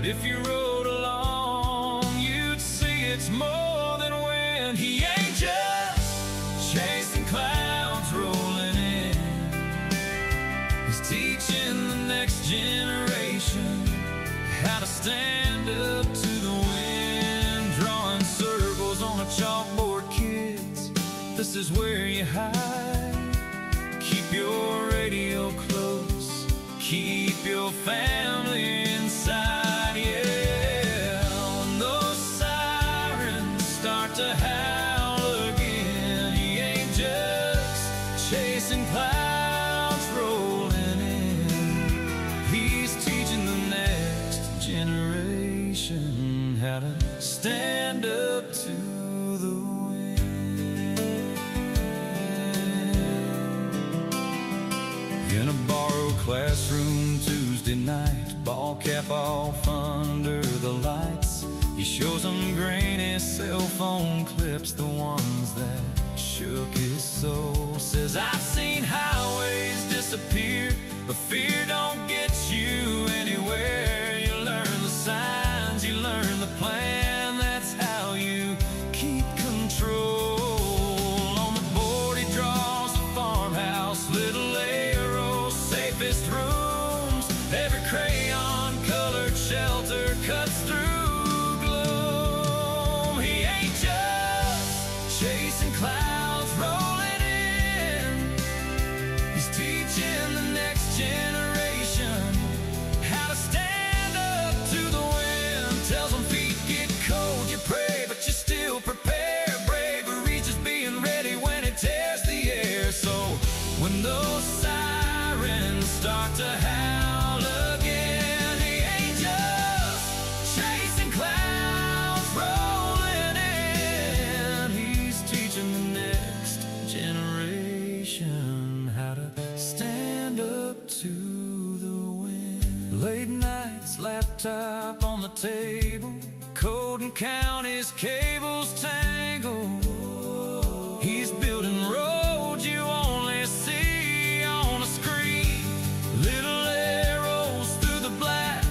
if you rode along, you'd see it's more than wind. He ain't just chasing clouds rolling in. He's teaching the next generation how to stand up to the wind. Drawing circles on a chalkboard, kids, this is where you hide. Keep your radio close, keep your family inside, yeah. When those sirens start to howl again, he ain't just chasing clouds rolling in. He's teaching the next generation how to stand up to the wind. In a borrowed classroom Tuesday night, ball cap off under the lights, he shows them grainy cell phone clips, the ones that shook his soul. Says, I've seen highways disappear, but fear don't get you anywhere. You learn the signs, you learn the plan, that's how you keep control. On the board he draws the farmhouse, little arrows, safest rooms, every crayon colored shelter cuts through gloom. He ain't just chasing clouds rolling in, he's teaching the next generation how to stand up to the wind. Tells them feet get cold, you pray, but you still prepare. Bravery just being ready when it tears the air. So when those sirens start to howl again, he ain't just chasing clouds rolling in, he's teaching the next generation how to stand up to the wind. Late nights, laptop on the table, code and count his cables tangle. He's building roads you only see on a screen, little arrows through the black,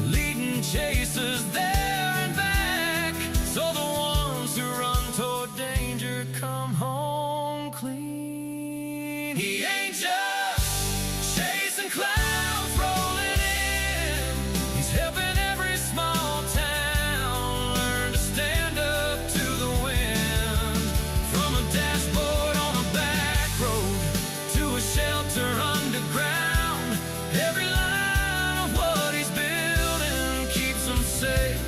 leading chasers there and back, so the ones who run toward danger come home clean. He ain't just chasing clouds rolling in, he's helping every small town learn to stand up to the wind. From a dashboard on a back road to a shelter underground, every line of what he's building keeps him safe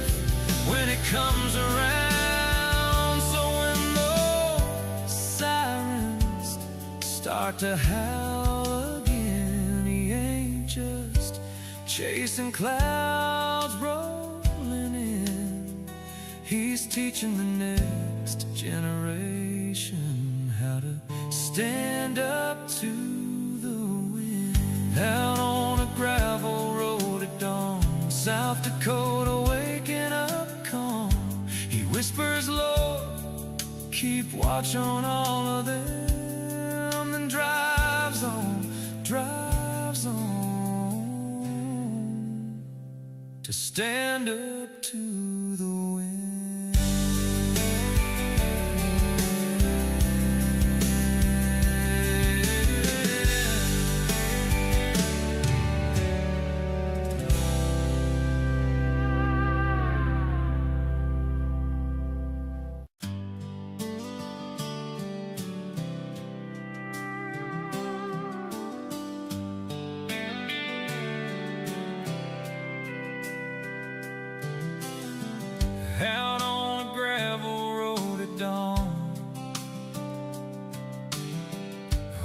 when it comes around. So when those sirens start to howl again, he ain't just chasing clouds rolling in, he's teaching the next generation how to stand up to the wind. Out on a gravel road at dawn, South Dakota waking up calm, he whispers, Lord, keep watch on all of them, then drives on to stand up to the wind. Out on a gravel road at dawn,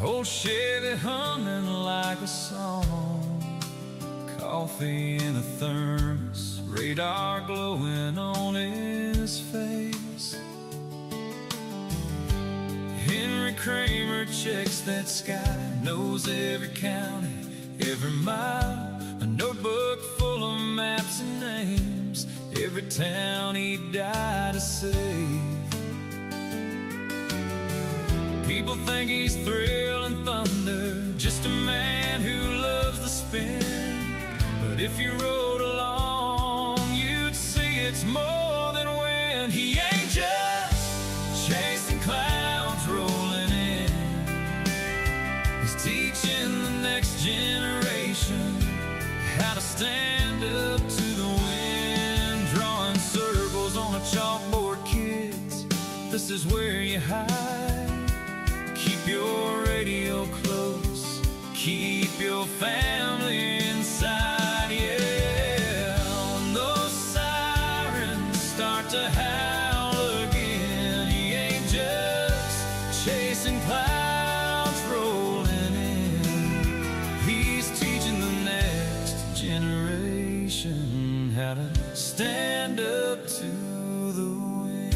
old Chevy humming like a song, coffee in a thermos, radar glowing on his face. Henry Kramer checks that sky, knows every county, every mile, a notebook full of maps and names, every town he died to save. People think he's thrill and thunder, just a man who loves the spin. But if you rode along, it's more than wind. He ain't just chasing clouds rolling in. He's teaching the next generation how to stand up to the wind. Drawing circles on a chalkboard, kids, this is where you hide. Keep your radio close, keep your family inside, yeah. When those sirens start to howl again, he ain't just chasing clouds rolling in. He's teaching the next generation how to stand up to the wind.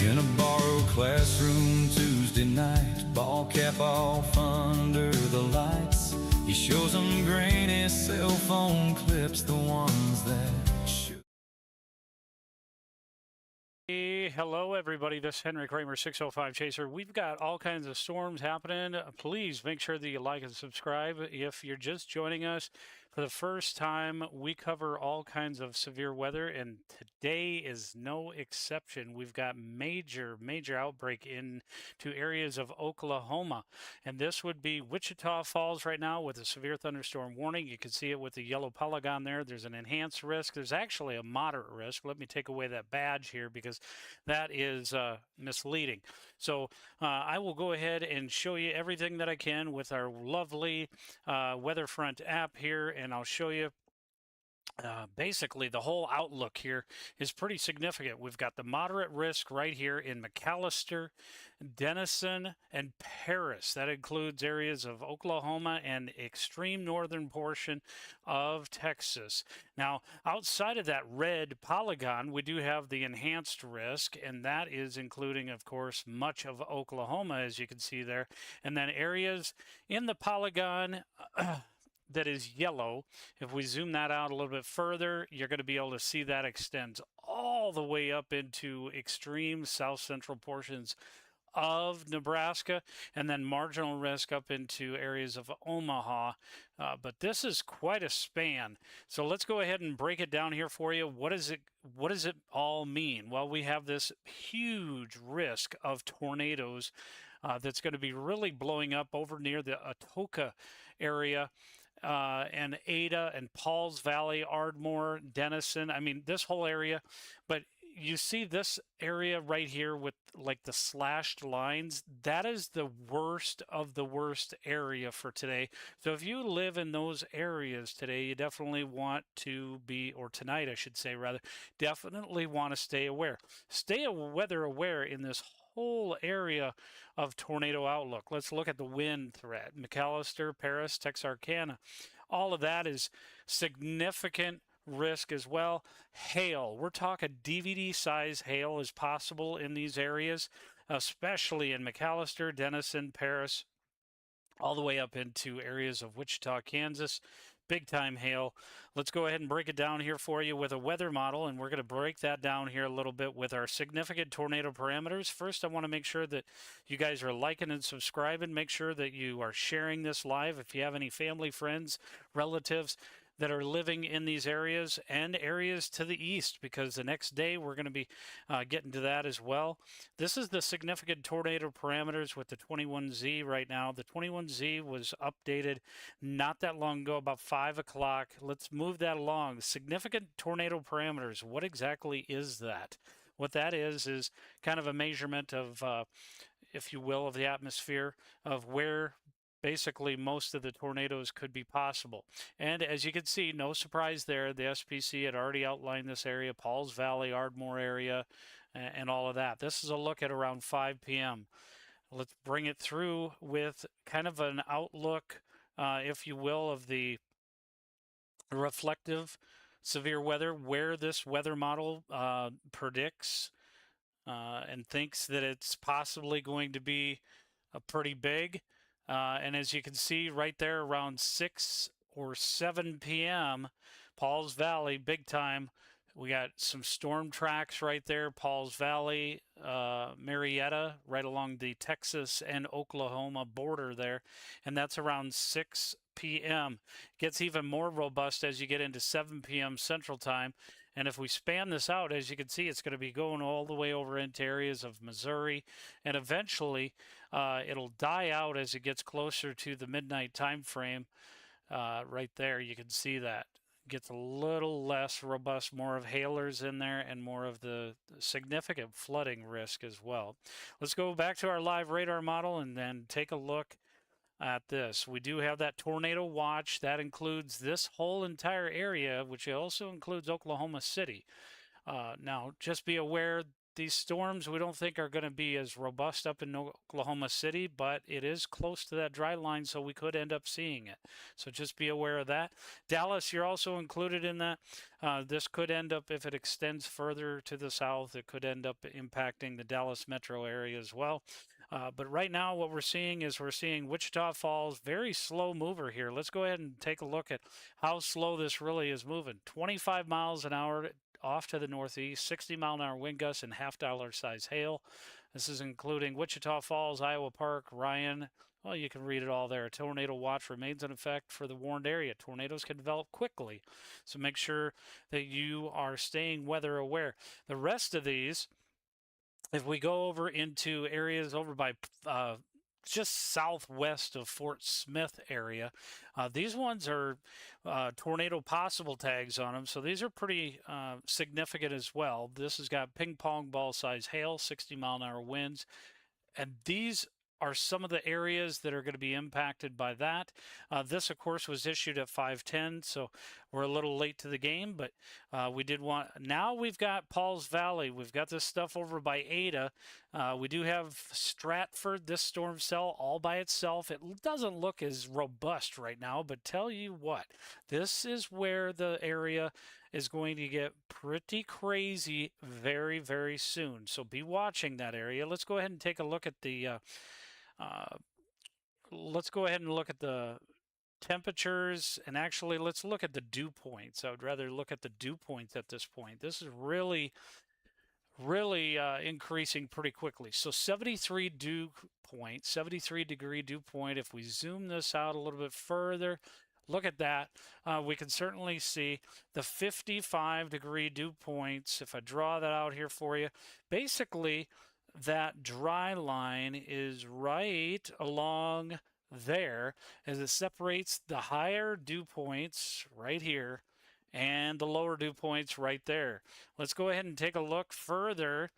In a borrowed classroom Tuesday night, ball cap off under the lights, he shows them grainy cell phone clips, the ones that should. Hello everybody, this is Henry Kramer, 605 Chaser. We've got all kinds of storms happening. Please make sure that you like and subscribe. If you're just joining us for the first time, we cover all kinds of severe weather, and today is no exception. We've got major outbreak into areas of Oklahoma, and this would be Wichita Falls right now with a severe thunderstorm warning. You can see it with the yellow polygon there. There's an enhanced risk. There's actually a moderate risk. Let me take away that badge here because that is misleading. So I will go ahead and show you everything that I can with our lovely Weatherfront app here, and I'll show you basically the whole outlook here is pretty significant. We've got the moderate risk right here in McAllister, Denison, and Paris. That includes areas of Oklahoma and extreme northern portion of Texas. Now, outside of that red polygon, we do have the enhanced risk, and that is including, of course, much of Oklahoma, as you can see there. And then areas in the polygon that is yellow, if we zoom that out a little bit further, you're going to be able to see that extends all the way up into extreme south central portions of Nebraska, and then marginal risk up into areas of Omaha. But this is quite a span. So let's go ahead and break it down here for you. What does it all mean? Well, we have this huge risk of tornadoes that's going to be really blowing up over near the Atoka area. And Ada and Pauls Valley, Ardmore, Denison. I mean, this whole area. But you see this area right here with like the slashed lines. That is the worst of the worst area for today. So if you live in those areas today, you definitely want to be, or tonight I should say rather, definitely want to stay aware. Stay weather aware in this whole area of tornado outlook. Let's look at the wind threat. McAllister, Paris, Texarkana. All of that is significant risk as well. Hail. We're talking DVD size hail is possible in these areas, especially in McAllister, Denison, Paris, all the way up into areas of Wichita, Kansas. Big time hail. Let's go ahead and break it down here for you with a weather model, and we're going to break that down here a little bit with our significant tornado parameters. First, I want to make sure that you guys are liking and subscribing. Make sure that you are sharing this live. If you have any family, friends, relatives that are living in these areas and areas to the east, because the next day we're going to be getting to that as well. This is the significant tornado parameters with the 21Z right now. The 21Z was updated not that long ago, about 5 o'clock. Let's move that along. Significant tornado parameters, what exactly is that? What that is kind of a measurement of, if you will, of the atmosphere, of where basically most of the tornadoes could be possible. And as you can see, no surprise there, the SPC had already outlined this area, Pauls Valley, Ardmore area, and all of that. This is a look at around 5 p.m. Let's bring it through with kind of an outlook, if you will, of the reflective severe weather, where this weather model predicts and thinks that it's possibly going to be pretty big. And as you can see right there around 6 or 7 p.m., Pauls Valley, big time. We got some storm tracks right there, Pauls Valley, Marietta, right along the Texas and Oklahoma border there. And that's around 6 p.m. Gets even more robust as you get into 7 p.m. Central Time. And if we span this out, as you can see, it's going to be going all the way over into areas of Missouri. And eventually, it'll die out as it gets closer to the midnight time frame. Right there, you can see that. Gets a little less robust, more of hailers in there, and more of the significant flooding risk as well. Let's go back to our live radar model and then take a look at this. We do have that tornado watch. That includes this whole entire area, which also includes Oklahoma City. Now, just be aware, these storms we don't think are going to be as robust up in Oklahoma City, but it is close to that dry line, so we could end up seeing it. So just be aware of that. Dallas, you're also included in that. This could end up, if it extends further to the south, it could end up impacting the Dallas metro area as well. But right now what we're seeing is Wichita Falls, very slow mover here. Let's go ahead and take a look at how slow this really is moving. 25 miles an hour off to the northeast, 60-mile-an-hour wind gusts, and half-dollar size hail. This is including Wichita Falls, Iowa Park, Bryan. Well, you can read it all there. A tornado watch remains in effect for the warned area. Tornadoes can develop quickly, so make sure that you are staying weather aware. The rest of these, if we go over into areas over by just southwest of Fort Smith area, these ones are tornado possible tags on them, so these are pretty significant as well. This has got ping pong ball size hail, 60-mile-an-hour winds, and these are some of the areas that are going to be impacted by that. This, of course, was issued at 5:10, so we're a little late to the game, but we did want. Now we've got Pauls Valley. We've got this stuff over by Ada. We do have Stratford, this storm cell all by itself. It doesn't look as robust right now, but tell you what, this is where the area is going to get pretty crazy very, very soon. So be watching that area. Let's go ahead and take a look at the temperatures, and actually let's look at the dew points. I would rather look at the dew points at this point. This is really increasing pretty quickly. So 73 dew point, 73 degree dew point. If we zoom this out a little bit further, look at that. We can certainly see the 55 degree dew points. If I draw that out here for you, basically that dry line is right along there as it separates the higher dew points right here and the lower dew points right there. Let's go ahead and take a look further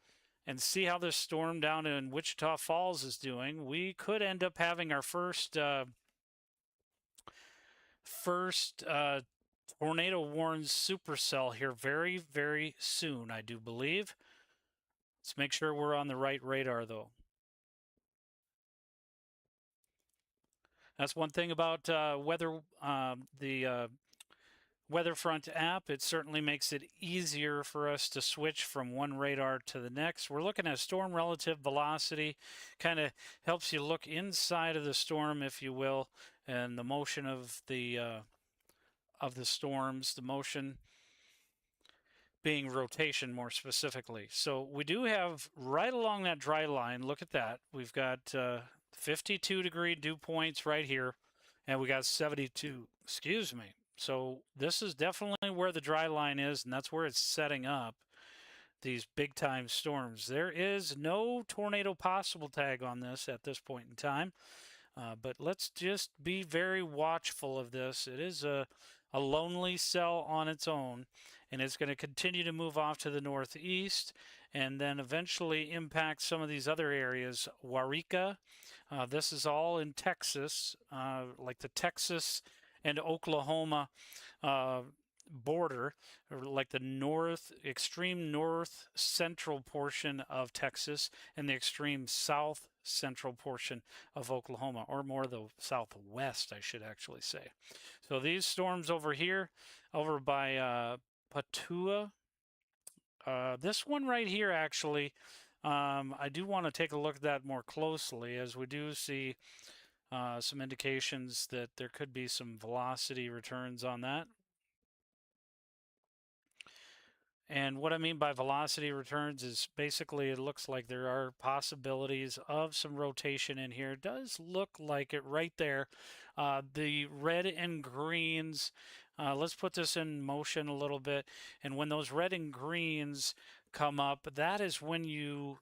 and see how this storm down in Wichita Falls is doing. We could end up having our first tornado warned supercell here very, very soon, I do believe. Let's make sure we're on the right radar, though. That's one thing about the Weatherfront app. It certainly makes it easier for us to switch from one radar to the next. We're looking at storm relative velocity, kind of helps you look inside of the storm, if you will, and the motion of the storms, the motion being rotation more specifically. So we do have right along that dry line, look at that, we've got 52 degree dew points right here, and we got 72, excuse me. So this is definitely where the dry line is, and that's where it's setting up these big time storms. There is no tornado possible tag on this at this point in time, but let's just be very watchful of this. It is a lonely cell on its own, and it's going to continue to move off to the northeast and then eventually impact some of these other areas. Waurika, this is all in Texas, like the Texas and Oklahoma border, or like the extreme north central portion of Texas and the extreme south central portion of Oklahoma, or more the southwest, I should actually say. So these storms over here, over by Patua, this one right here actually, I do want to take a look at that more closely, as we do see some indications that there could be some velocity returns on that. And what I mean by velocity returns is basically it looks like there are possibilities of some rotation in here. It does look like it right there The red and greens, let's put this in motion a little bit. And when those red and greens come up, that is when you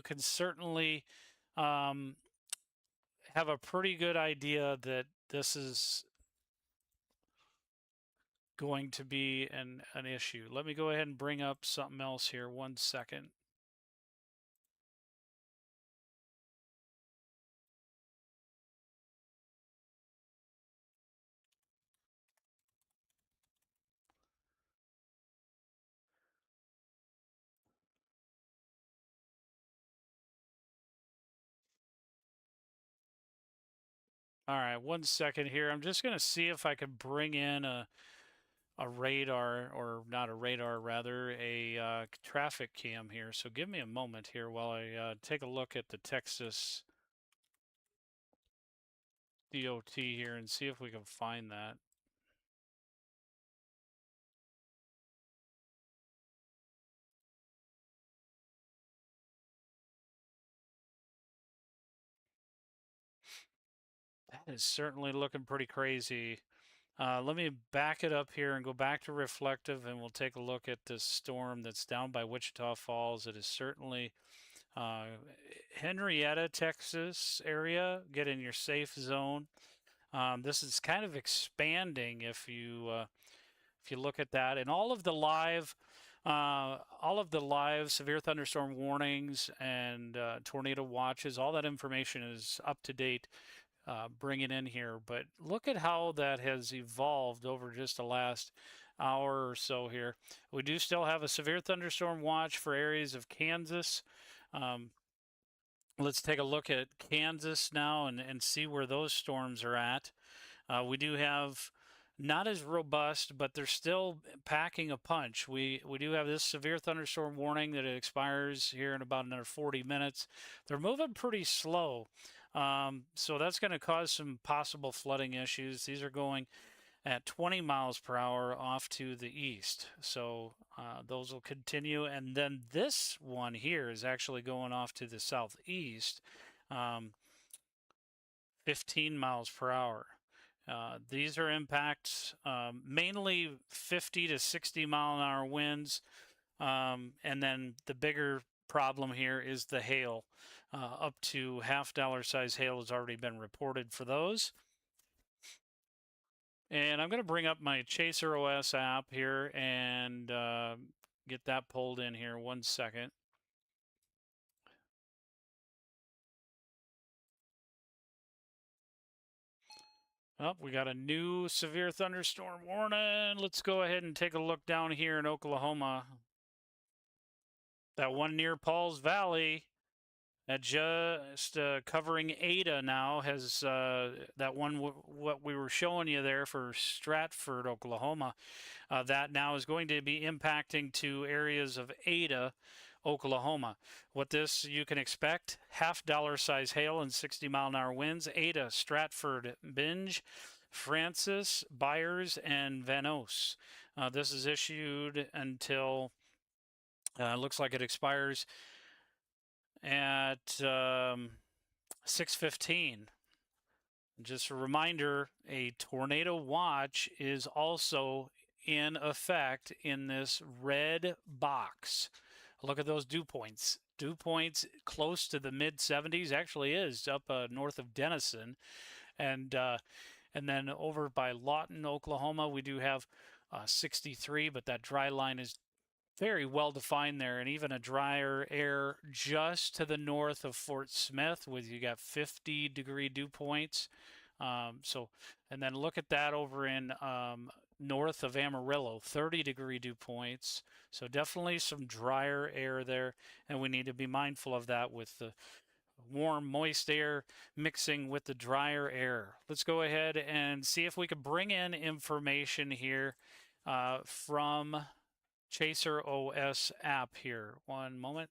can certainly um, have a pretty good idea that this is going to be an issue. Let me go ahead and bring up something else here. 1 second. All right, 1 second here. I'm just going to see if I can bring in a radar, or not a radar, rather a traffic cam here. So give me a moment here while I take a look at the Texas DOT here and see if we can find that. That is certainly looking pretty crazy. Let me back it up here and go back to reflective, and we'll take a look at this storm that's down by Wichita Falls. It is certainly uh, Henrietta, Texas area. Get in your safe zone. This is kind of expanding if you look at that, and all of the live severe thunderstorm warnings and tornado watches, all that information is up to date. Bring it in here, but look at how that has evolved over just the last hour or so here. We do still have a severe thunderstorm watch for areas of Kansas. Um, let's take a look at Kansas now and see where those storms are at. We do have not as robust, but they're still packing a punch. We do have this severe thunderstorm warning that it expires here in about another 40 minutes. They're moving pretty slow. So that's going to cause some possible flooding issues. These are going at 20 miles per hour off to the east. So those will continue. And then this one here is actually going off to the southeast, 15 miles per hour. These are impacts, mainly 50 to 60 mile an hour winds. And then the bigger problem here is the hail. Up to $half size hail has already been reported for those. And I'm going to bring up my Chaser OS app here and get that pulled in here. 1 second. Oh, we got a new severe thunderstorm warning. Let's go ahead and take a look down here in Oklahoma. That one near Pauls Valley, that just covering Ada now has that one what we were showing you there for Stratford, Oklahoma. That now is going to be impacting to areas of Ada, Oklahoma. What this you can expect: $half size hail and 60 mile an hour winds. Ada, Stratford, Binge, Francis, Byers, and Vanos. This is issued until looks like it expires at 6:15. Just a reminder, a tornado watch is also in effect in this red box. Look at those dew points. Dew points close to the mid 70s, actually is up north of Denison, and then over by Lawton, Oklahoma, we do have 63, but that dry line is very well defined there, and even a drier air just to the north of Fort Smith, with you got 50-degree dew points. And then look at that over in north of Amarillo, 30-degree dew points. So definitely some drier air there, and we need to be mindful of that with the warm, moist air mixing with the drier air. Let's go ahead and see if we can bring in information here from Chaser OS app here. 1 moment.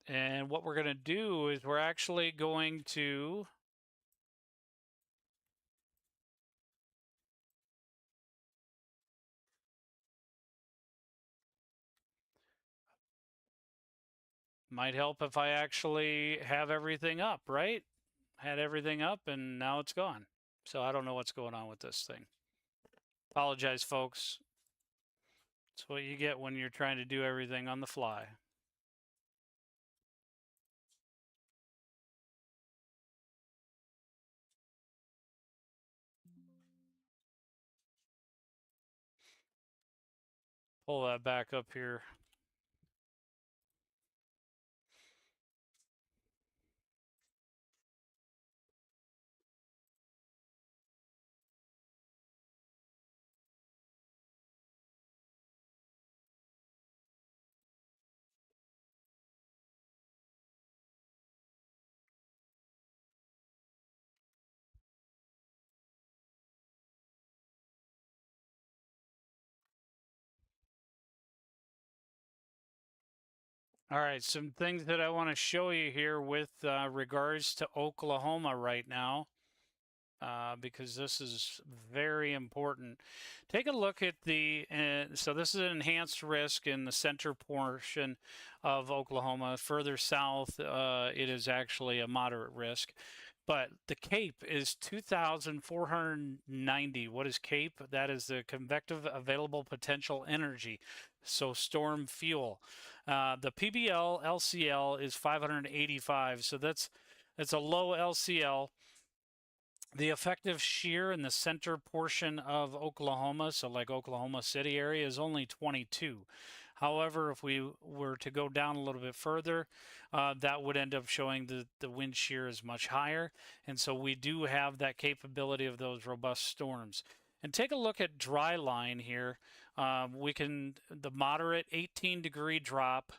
And what we're going to do is we're actually going to Might help if I actually have everything up, right? Had everything up and now it's gone. So I don't know what's going on with this thing. Apologize, folks. It's what you get when you're trying to do everything on the fly. Pull that back up here. All right, some things that I want to show you here with regards to Oklahoma right now, because this is very important. Take a look at the, so this is an enhanced risk in the center portion of Oklahoma. Further south, it is actually a moderate risk. But the CAPE is 2,490. What is CAPE? That is the convective available potential energy, so storm fuel. The PBL LCL is 585, so that's a low LCL. The effective shear in the center portion of Oklahoma, so like Oklahoma City area, is only 22. However, if we were to go down a little bit further, that would end up showing the wind shear is much higher. And so we do have that capability of those robust storms. And take a look at dry line here. The moderate 18-degree drop,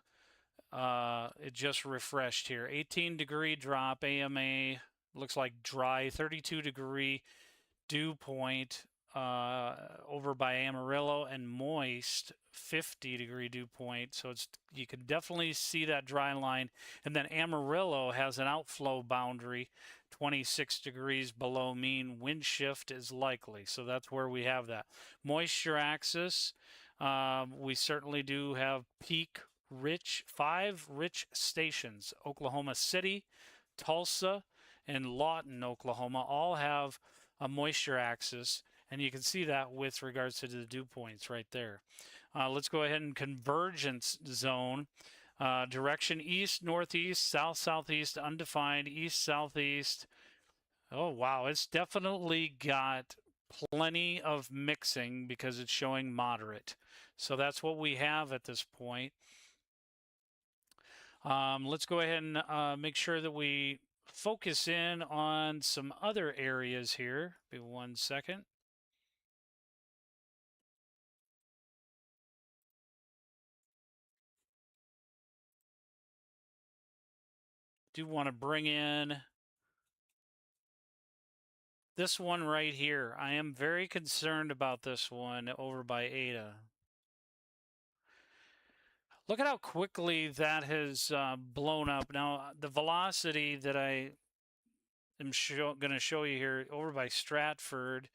it just refreshed here. 18-degree drop, AMA, looks like dry, 32-degree dew point over by Amarillo, and moist 50-degree dew point. So you can definitely see that dry line. And then Amarillo has an outflow boundary 26 degrees below mean. Wind shift is likely. So that's where we have that. Moisture axis, we certainly do have peak rich, 5 rich stations. Oklahoma City, Tulsa, and Lawton, Oklahoma, all have a moisture axis, and you can see that with regards to the dew points right there. Let's go ahead and convergence zone. Direction east, northeast, south, southeast, undefined, east, southeast. Oh, wow. It's definitely got plenty of mixing because it's showing moderate. So that's what we have at this point. Let's go ahead and make sure that we focus in on some other areas here. Be 1 second. Do want to bring in this one right here. I am very concerned about this one over by Ada. Look at how quickly that has blown up. Now, the velocity that I am going to show you here over by Stratford,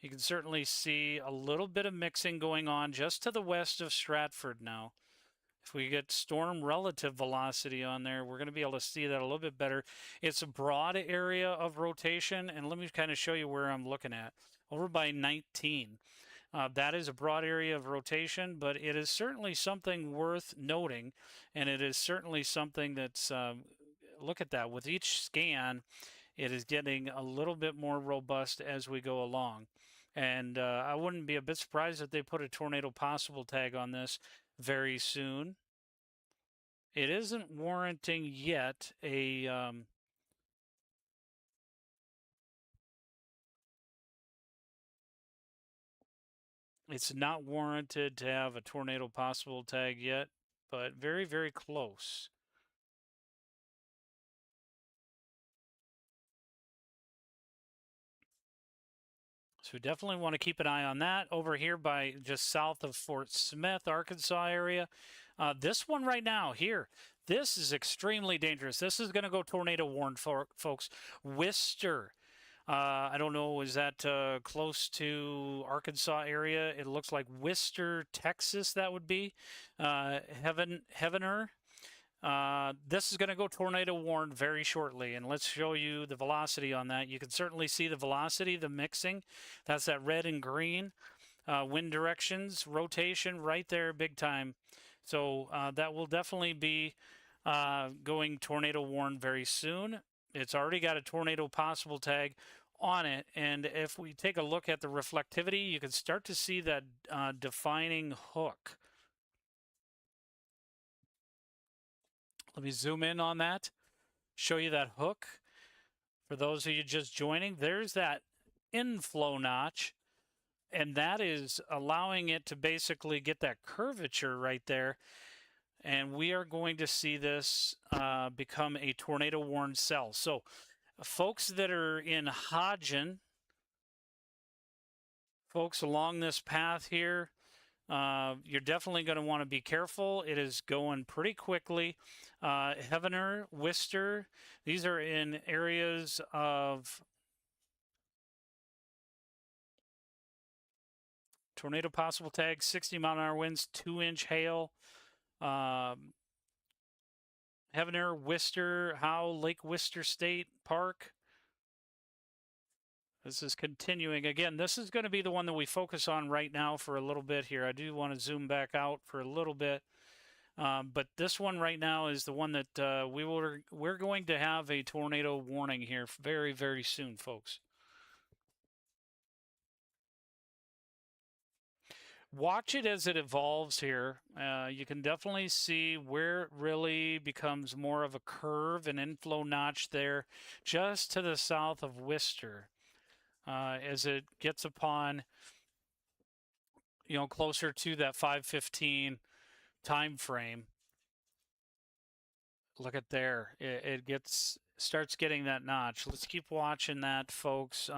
you can certainly see a little bit of mixing going on just to the west of Stratford now. If we get storm relative velocity on there, we're going to be able to see that a little bit better. It's a broad area of rotation, and let me kind of show you where I'm looking at. Over by 19. That is a broad area of rotation, but it is certainly something worth noting, and it is certainly something that's, look at that, with each scan, it is getting a little bit more robust as we go along. And I wouldn't be a bit surprised if they put a tornado possible tag on this very soon. It isn't warranting yet a it's not warranted to have a tornado possible tag yet, but very, very close. So definitely want to keep an eye on that. Over here by just south of Fort Smith, Arkansas area. This one right now here, this is extremely dangerous. This is going to go tornado warned, folks. Worcester. I don't know, is that close to Arkansas area? It looks like Worcester, Texas, that would be. Heavener. This is going to go tornado warned very shortly, and let's show you the velocity on that. You can certainly see the velocity, the mixing. That's that red and green. Wind directions, rotation right there, big time. So that will definitely be going tornado warned very soon. It's already got a tornado possible tag on it, and if we take a look at the reflectivity, you can start to see that defining hook. Let me zoom in on that, show you that hook. For those of you just joining, there's that inflow notch, and that is allowing it to basically get that curvature right there. And we are going to see this become a tornado warned cell. So folks that are in Hodgen, folks along this path here, you're definitely going to want to be careful. It is going pretty quickly. Heavener, Worcester, these are in areas of tornado possible tag, 60-mile-an-hour winds, 2-inch hail. Heavener, Worcester, Howe, Lake Worcester State Park. This is continuing. Again, this is going to be the one that we focus on right now for a little bit here. I do want to zoom back out for a little bit. But this one right now is the one that we're going to have a tornado warning here very, very soon, folks. Watch it as it evolves here. You can definitely see where it really becomes more of a curve, an inflow notch there just to the south of Worcester. As it gets upon, closer to that 5:15 time frame. Look at there. It starts getting that notch. Let's keep watching that, folks.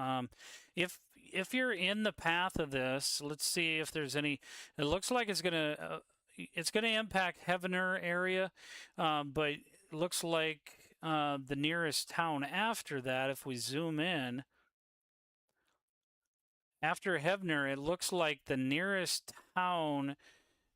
If you're in the path of this, let's see if there's any. It looks like it's gonna impact Heavener area, but it looks like the nearest town after that, if we zoom in, after Heavener, it looks like the nearest town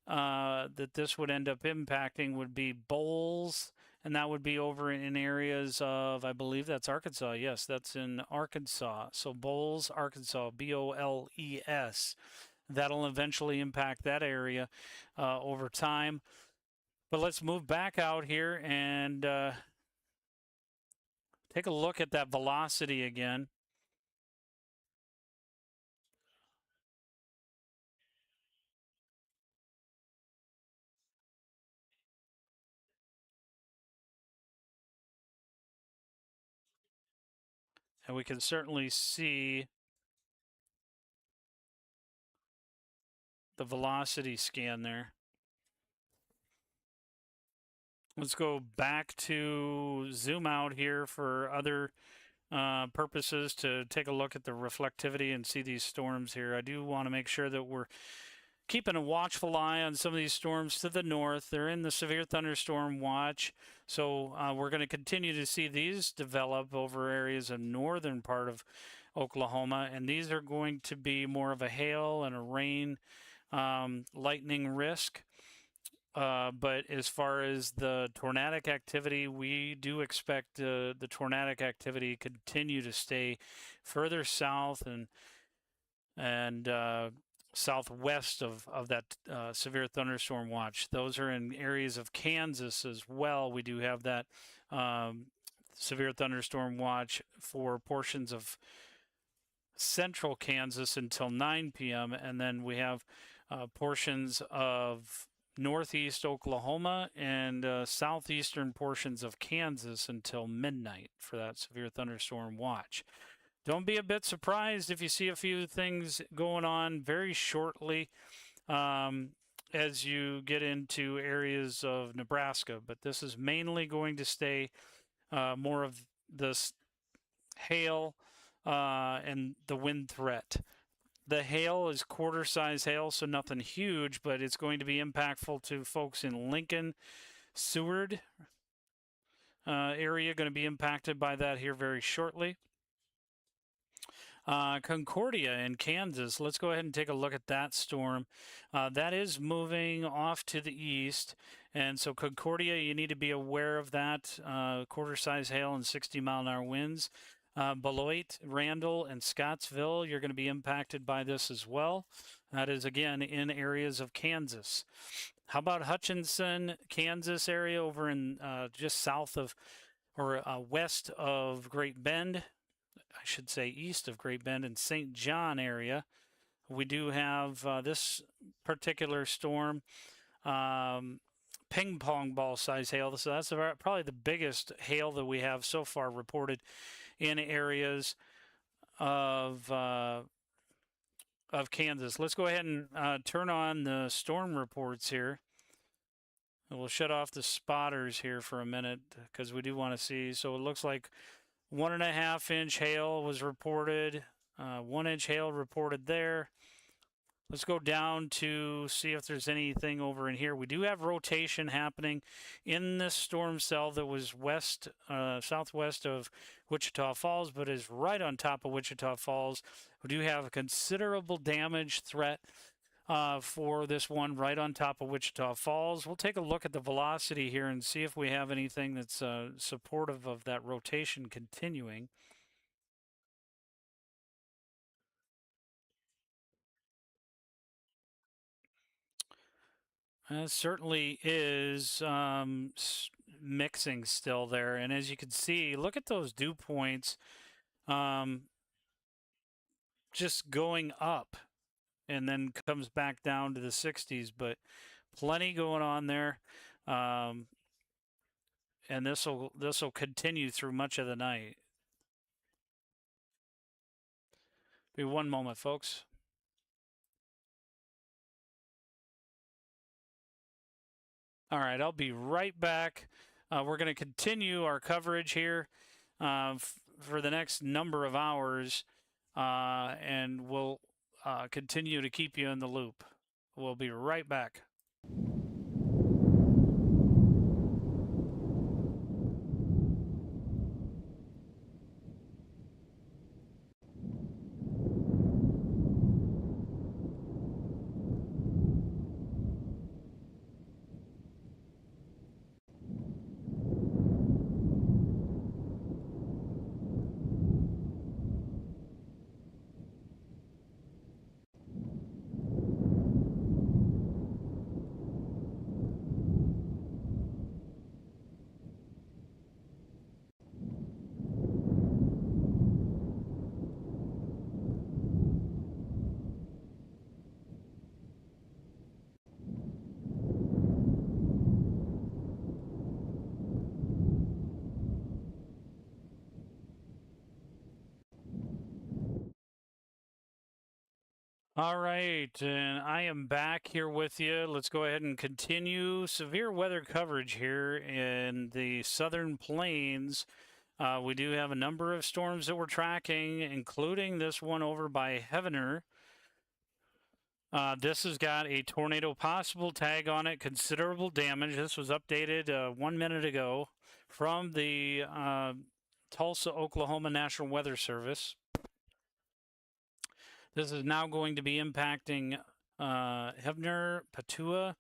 that this would end up impacting would be Bowles, and that would be over in areas of, I believe that's Arkansas. Yes, that's in Arkansas. So Bowles, Arkansas, Boles. That'll eventually impact that area over time. But let's move back out here and take a look at that velocity again. And we can certainly see the velocity scan there. Let's go back to zoom out here for other purposes to take a look at the reflectivity and see these storms here. I do want to make sure that we're keeping a watchful eye on some of these storms to the north. They're in the severe thunderstorm watch. So we're going to continue to see these develop over areas of northern part of Oklahoma. And these are going to be more of a hail and a rain lightning risk. But as far as the tornadic activity, we do expect the tornadic activity continue to stay further south and southwest of that severe thunderstorm watch. Those are in areas of Kansas as well. We do have that severe thunderstorm watch for portions of central Kansas until 9 p.m. And then we have portions of northeast Oklahoma and southeastern portions of Kansas until midnight for that severe thunderstorm watch. Don't be a bit surprised if you see a few things going on very shortly as you get into areas of Nebraska. But this is mainly going to stay more of this hail and the wind threat. The hail is quarter-size hail, so nothing huge, but it's going to be impactful to folks in Lincoln, Seward area, going to be impacted by that here very shortly. Concordia in Kansas. Let's go ahead and take a look at that storm. That is moving off to the east. And so Concordia, you need to be aware of that. Quarter-size hail and 60-mile-an-hour winds. Beloit, Randall, and Scottsville, you're going to be impacted by this as well. That is, again, in areas of Kansas. How about Hutchinson, Kansas area over in just south of or west of Great Bend? I should say east of Great Bend and St. John area. We do have this particular storm, ping pong ball size hail. So that's probably the biggest hail that we have so far reported in areas of Kansas. Let's go ahead and turn on the storm reports here. And we'll shut off the spotters here for a minute because we do want to see. So it looks like 1.5-inch hail was reported. 1-inch hail reported there. Let's go down to see if there's anything over in here. We do have rotation happening in this storm cell that was southwest of Wichita Falls, but is right on top of Wichita Falls. We do have a considerable damage threat for this one right on top of Wichita Falls. We'll take a look at the velocity here and see if we have anything that's supportive of that rotation continuing. Certainly is mixing still there. And as you can see, look at those dew points just going up and then comes back down to the 60s. But plenty going on there. And this will continue through much of the night. Be one moment, folks. All right, I'll be right back. We're going to continue our coverage here for the next number of hours, and we'll continue to keep you in the loop. We'll be right back. All right, and I am back here with you. Let's go ahead and continue severe weather coverage here in the southern plains. We do have a number of storms that we're tracking, including this one over by Heavener. This has got a tornado possible tag on it, considerable damage. This was updated 1 minute ago from the Tulsa, Oklahoma National Weather Service. This is now going to be impacting Heavener, Patua,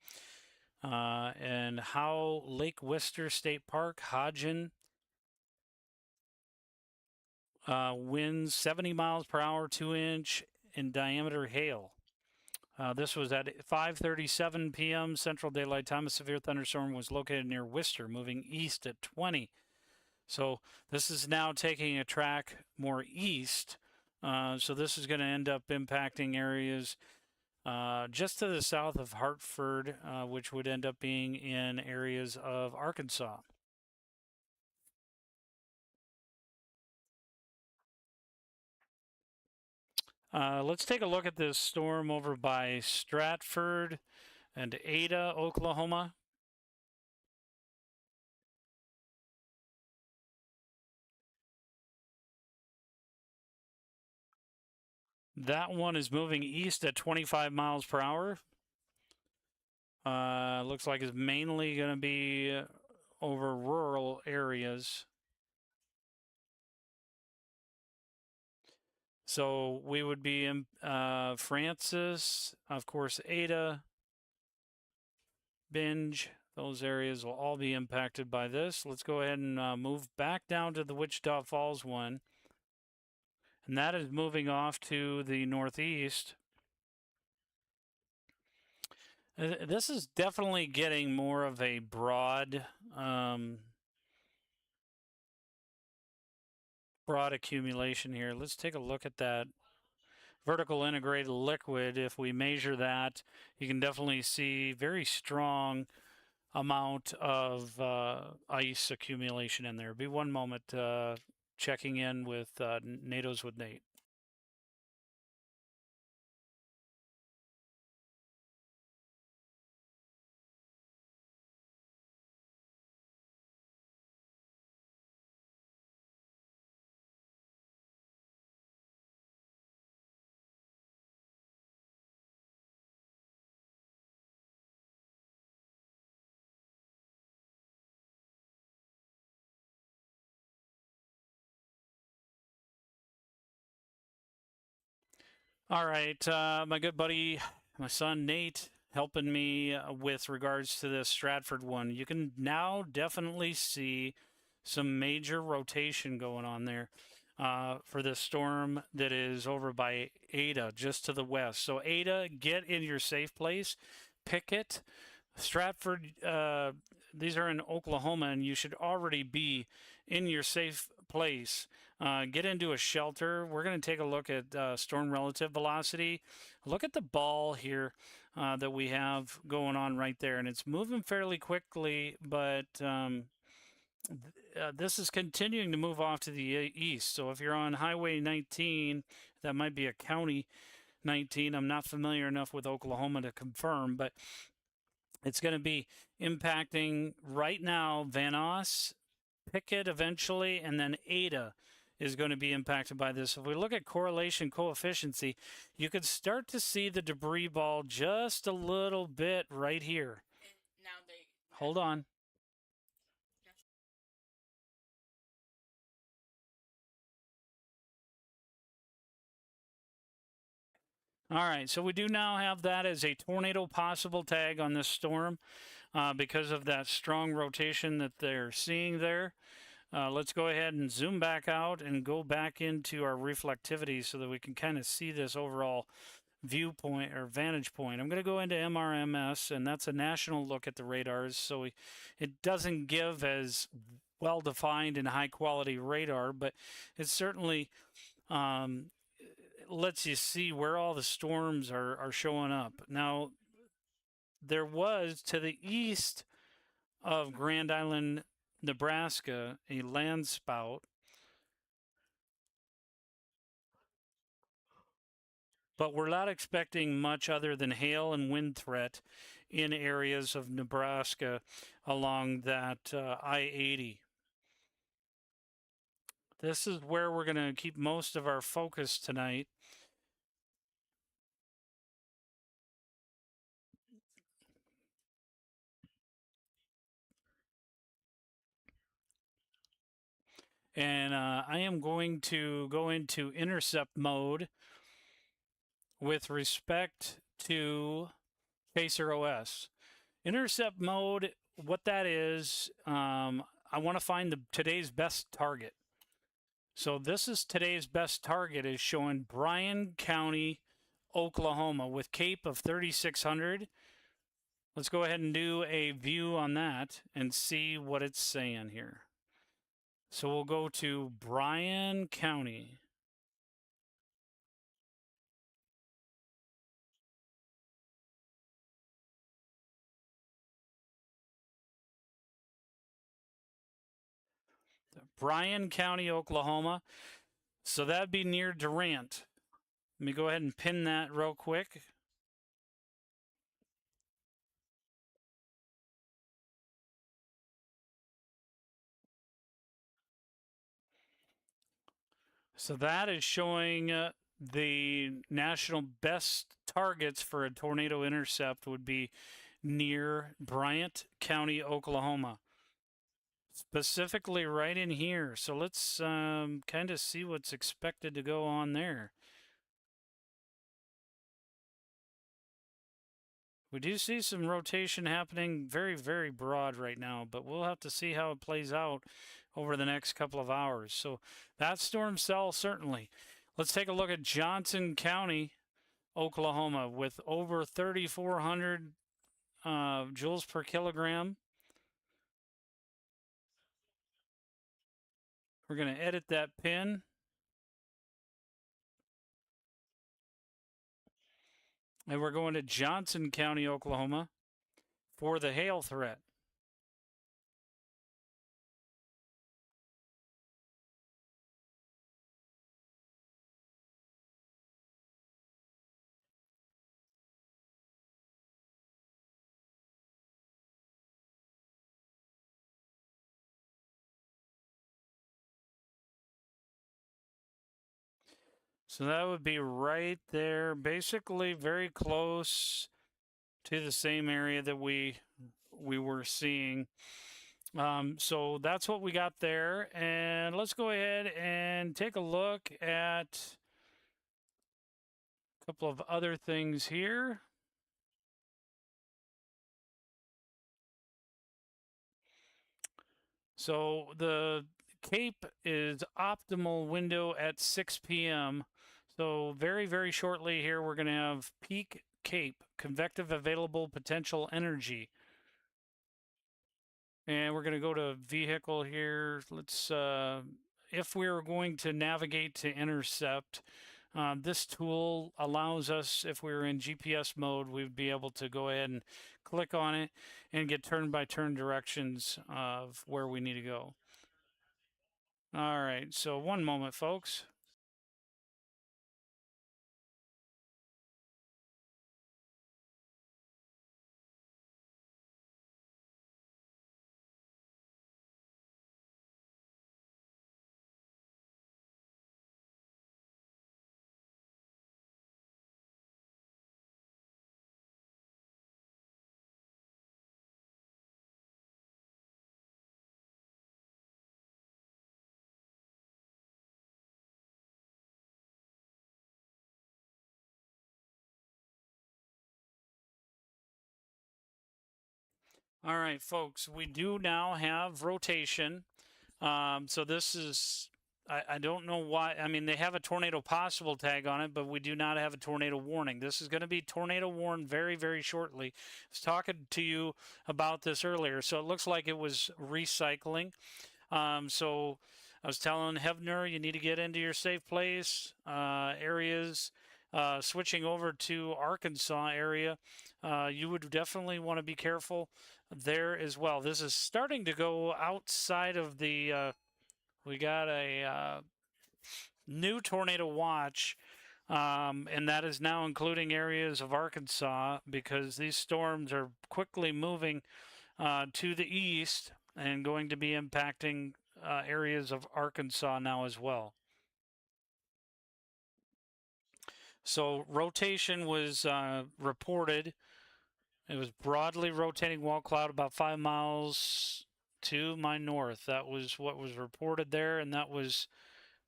and Howe, Lake Wister State Park, Hodgen. Winds 70 miles per hour, 2-inch in diameter hail. This was at 5:37 p.m. Central Daylight Time. A severe thunderstorm was located near Wister, moving east at 20. So this is now taking a track more east. So this is going to end up impacting areas just to the south of Hartford, which would end up being in areas of Arkansas. Let's take a look at this storm over by Stratford and Ada, Oklahoma. That one is moving east at 25 miles per hour. Looks like it's mainly going to be over rural areas. So we would be in Francis, of course, Ada, Binge. Those areas will all be impacted by this. Let's go ahead and move back down to the Wichita Falls one. And that is moving off to the northeast. This is definitely getting more of a broad accumulation here. Let's take a look at that vertical integrated liquid. If we measure that, you can definitely see very strong amount of ice accumulation in there. Be one moment, checking in with NATO's with Nate. All right, my good buddy, my son Nate, helping me with regards to this Stratford one. You can now definitely see some major rotation going on there for this storm that is over by Ada, just to the west. So Ada, get in your safe place, pick it. Stratford, these are in Oklahoma, and you should already be in your safe place. Get into a shelter. We're going to take a look at storm relative velocity. Look at the ball here that we have going on right there, and it's moving fairly quickly, but this is continuing to move off to the east. So if you're on Highway 19, that might be a County 19. I'm not familiar enough with Oklahoma to confirm, but it's going to be impacting right now Vanoss, Pickett eventually, and then Ada is going to be impacted by this. If we look at correlation coefficient, you could start to see the debris ball just a little bit right here. Hold on. All right, so we do now have that as a tornado possible tag on this storm because of that strong rotation that they're seeing there. Let's go ahead and zoom back out and go back into our reflectivity so that we can kind of see this overall viewpoint or vantage point. I'm going to go into MRMS, and that's a national look at the radars, so it doesn't give as well-defined and high-quality radar, but it certainly lets you see where all the storms are showing up. Now, there was to the east of Grand Island, Nebraska, a land spout, but we're not expecting much other than hail and wind threat in areas of Nebraska along that I-80. This is where we're going to keep most of our focus tonight. And I am going to go into intercept mode with respect to Chaser OS. Intercept mode, what that is, I want to find today's best target. So this is today's best target is showing Bryan County, Oklahoma with Cape of 3600. Let's go ahead and do a view on that and see what it's saying here. So we'll go to Bryan County. Bryan County, Oklahoma. So that'd be near Durant. Let me go ahead and pin that real quick. So that is showing the national best targets for a tornado intercept would be near Bryant County, Oklahoma. Specifically right in here. So let's kind of see what's expected to go on there. We do see some rotation happening very, very broad right now, but we'll have to see how it plays out over the next couple of hours. So that storm cell, certainly. Let's take a look at Johnson County, Oklahoma, with over 3,400 joules per kilogram. We're going to edit that pin. And we're going to Johnson County, Oklahoma for the hail threat. So that would be right there, basically very close to the same area that we were seeing. So that's what we got there. And let's go ahead and take a look at a couple of other things here. So the Cape is optimal window at 6 p.m. So very, very shortly here, we're going to have peak Cape, convective available potential energy. And we're going to go to vehicle here. Let's, if we're going to navigate to intercept, this tool allows us, if we were in GPS mode, we'd be able to go ahead and click on it and get turn-by-turn directions of where we need to go. All right, so one moment, folks. All right, folks, we do now have rotation. So this is, I don't know why. I mean, they have a tornado possible tag on it, but we do not have a tornado warning. This is going to be tornado warned very, very shortly. I was talking to you about this earlier. So it looks like it was recycling. So I was telling Hebner, you need to get into your safe place areas. Switching over to Arkansas area, you would definitely want to be careful there as well. This is starting to go outside of the, we got a new tornado watch, and that is now including areas of Arkansas because these storms are quickly moving to the east and going to be impacting areas of Arkansas now as well. So rotation was reported. It was broadly rotating wall cloud about 5 miles to my north. That was what was reported there, and that was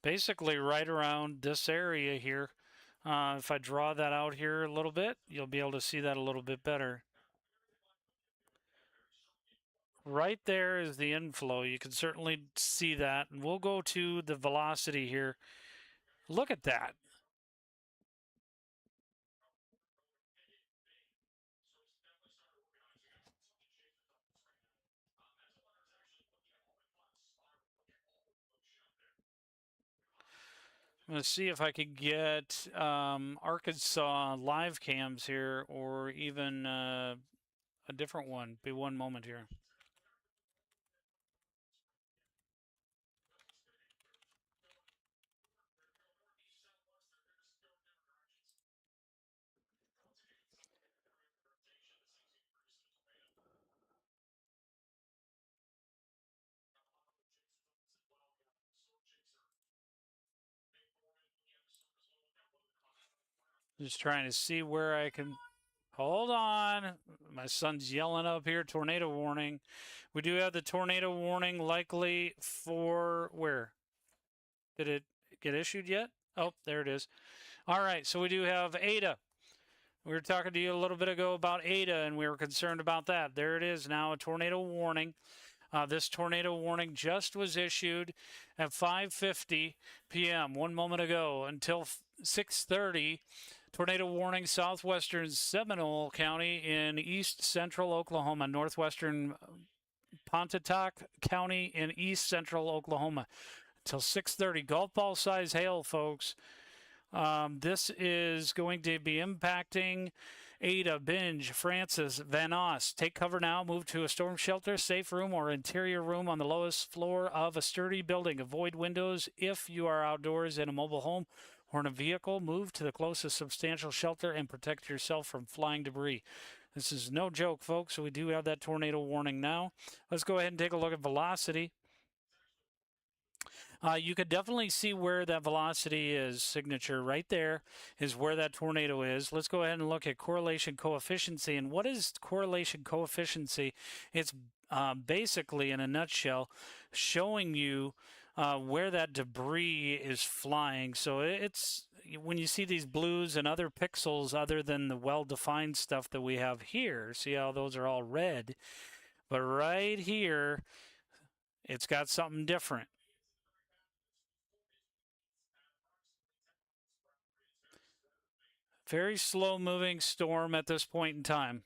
basically right around this area here. If I draw that out here a little bit, you'll be able to see that a little bit better. Right there is the inflow. You can certainly see that. And we'll go to the velocity here. Look at that. I'm going to see if I could get Arkansas live cams here or even a different one. Be one moment here. Just trying to see where I can. Hold on. My son's yelling up here. Tornado warning. We do have the tornado warning likely for where? Did it get issued yet? Oh, there it is. All right. So we do have Ada. We were talking to you a little bit ago about Ada, and we were concerned about that. There it is now, a tornado warning. This tornado warning just was issued at 5:50 p.m. 1 moment ago until 6:30. Tornado warning southwestern Seminole County in east central Oklahoma, northwestern Pontotoc County in east central Oklahoma till 6:30. Golf ball size hail, folks. This is going to be impacting Ada, Binge, Francis, Van Oss. Take cover now. Move to a storm shelter, safe room, or interior room on the lowest floor of a sturdy building. Avoid windows if you are outdoors in a mobile home or in a vehicle. Move to the closest substantial shelter and protect yourself from flying debris. This is no joke, folks. We do have that tornado warning now. Let's go ahead and take a look at velocity. You could definitely see where that velocity is. Signature right there is where that tornado is. Let's go ahead and look at correlation coefficient. And what is correlation coefficient? It's basically, in a nutshell, showing you where that debris is flying. So it's when you see these blues and other pixels other than the well-defined stuff that we have here, see how those are all red? But right here, it's got something different. Very slow moving storm at this point in time.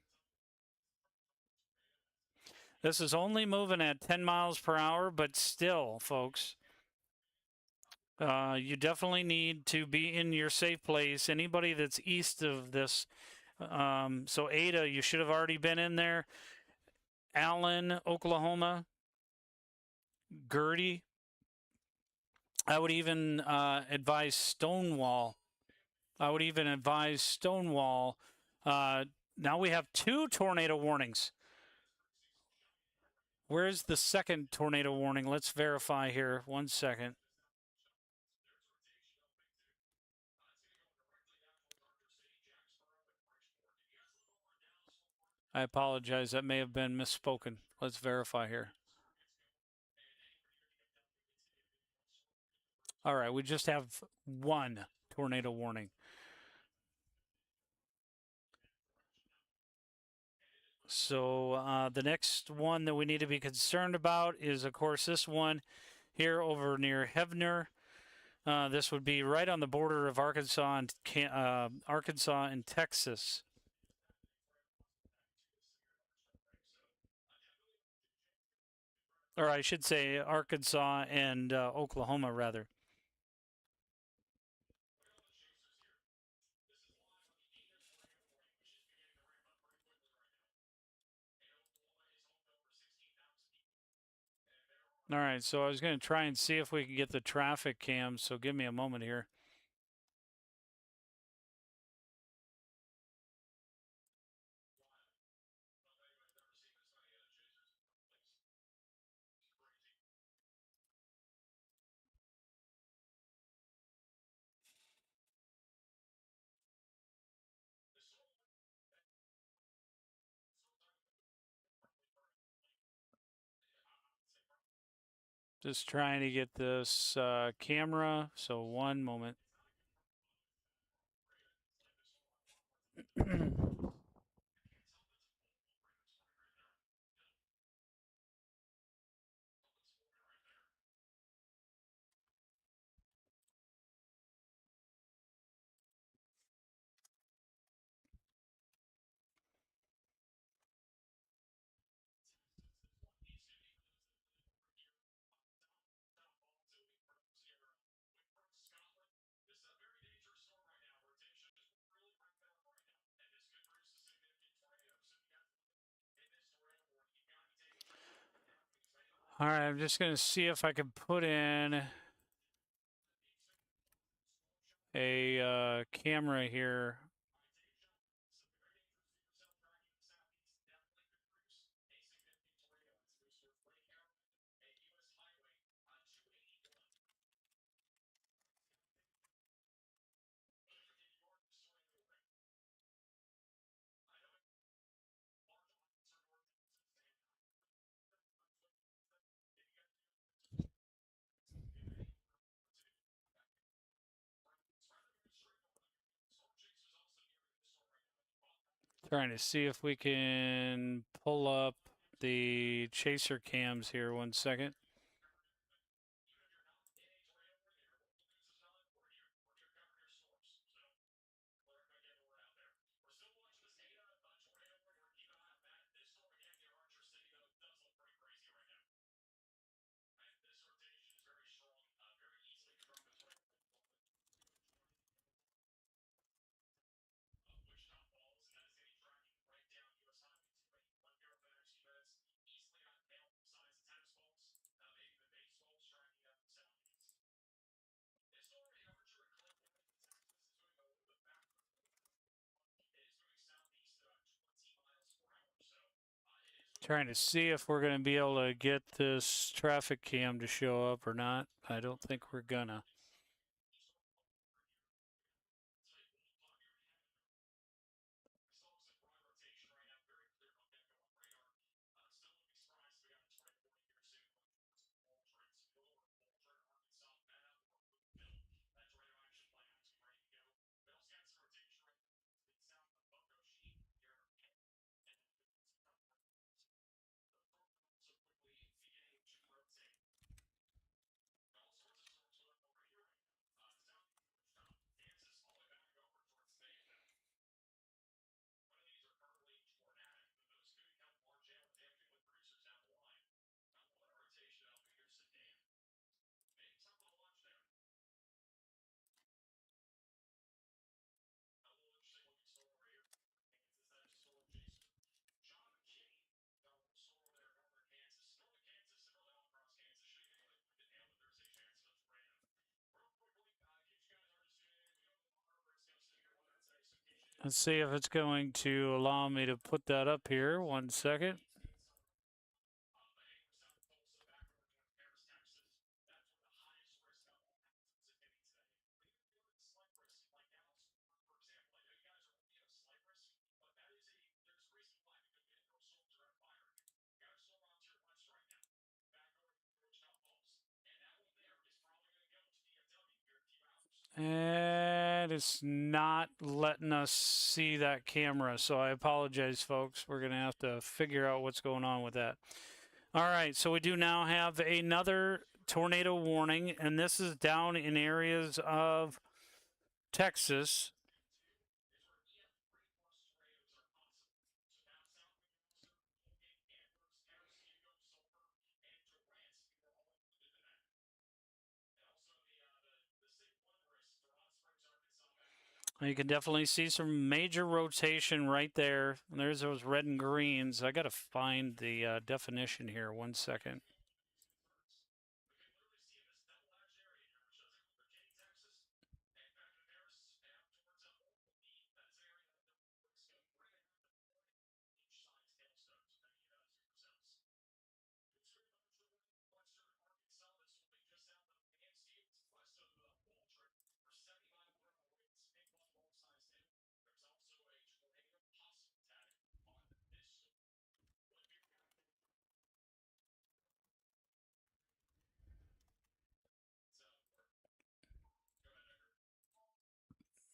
This is only moving at 10 miles per hour, but still, folks, you definitely need to be in your safe place. Anybody that's east of this, so Ada, you should have already been in there. Allen, Oklahoma, Gertie. I would even advise Stonewall. Now we have 2 tornado warnings. Where's the second tornado warning? Let's verify here. 1 second. I apologize. That may have been misspoken. Let's verify here. All right, we just have 1 tornado warning. So the next one that we need to be concerned about is, of course, this one here over near Hebner. This would be right on the border of Arkansas and Texas. Or I should say Arkansas and Oklahoma, rather. All right, so I was going to try and see if we can get the traffic cams, so give me a moment here. Just trying to get this camera, so 1 moment. All right, I'm just going to see if I can put in a camera here. Trying to see if we can pull up the chaser cams here. 1 second. Trying to see if we're going to be able to get this traffic cam to show up or not. I don't think we're gonna. Let's see if it's going to allow me to put that up here. 1 second. And it's not letting us see that camera, so I apologize, folks. We're going to have to figure out what's going on with that. All right, so we do now have another tornado warning, and this is down in areas of Texas. You can definitely see some major rotation right there. There's those red and greens. I got to find the definition here. 1 second.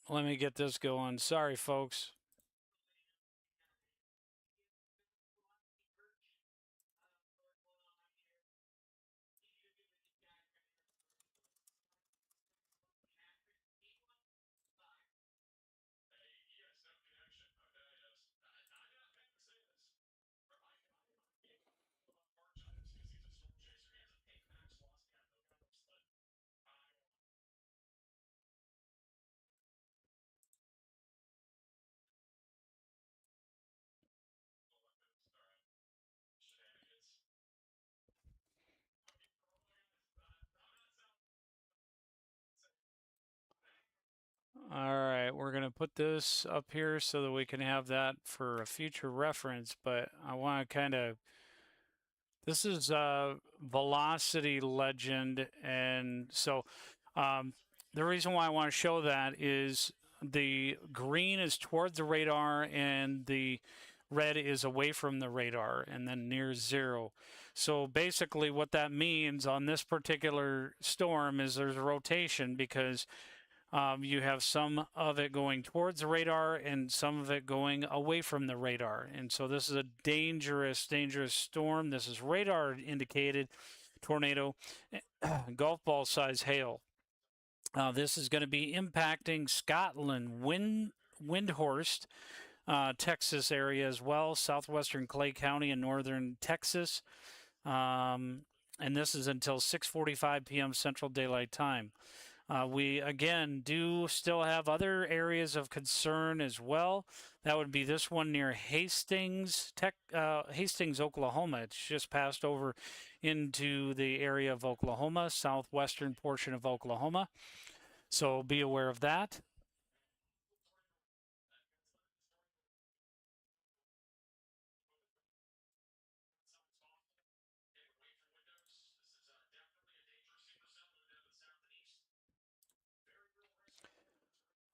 Let me get this going. Sorry, folks. All right, we're going to put this up here so that we can have that for a future reference, but I want to kind of, this is a velocity legend, and so the reason why I want to show that is the green is toward the radar and the red is away from the radar and then near zero. So basically what that means on this particular storm is there's a rotation because You have some of it going towards the radar and some of it going away from the radar. And so this is a dangerous, dangerous storm. This is radar indicated tornado, golf ball size hail. This is going to be impacting Scotland, Windhorst, Texas area as well, southwestern Clay County and northern Texas. And this is until 6:45 p.m. Central Daylight Time. We again do still have other areas of concern as well. That would be this one near Hastings, Oklahoma. It's just passed over into the area of Oklahoma, southwestern portion of Oklahoma. So be aware of that.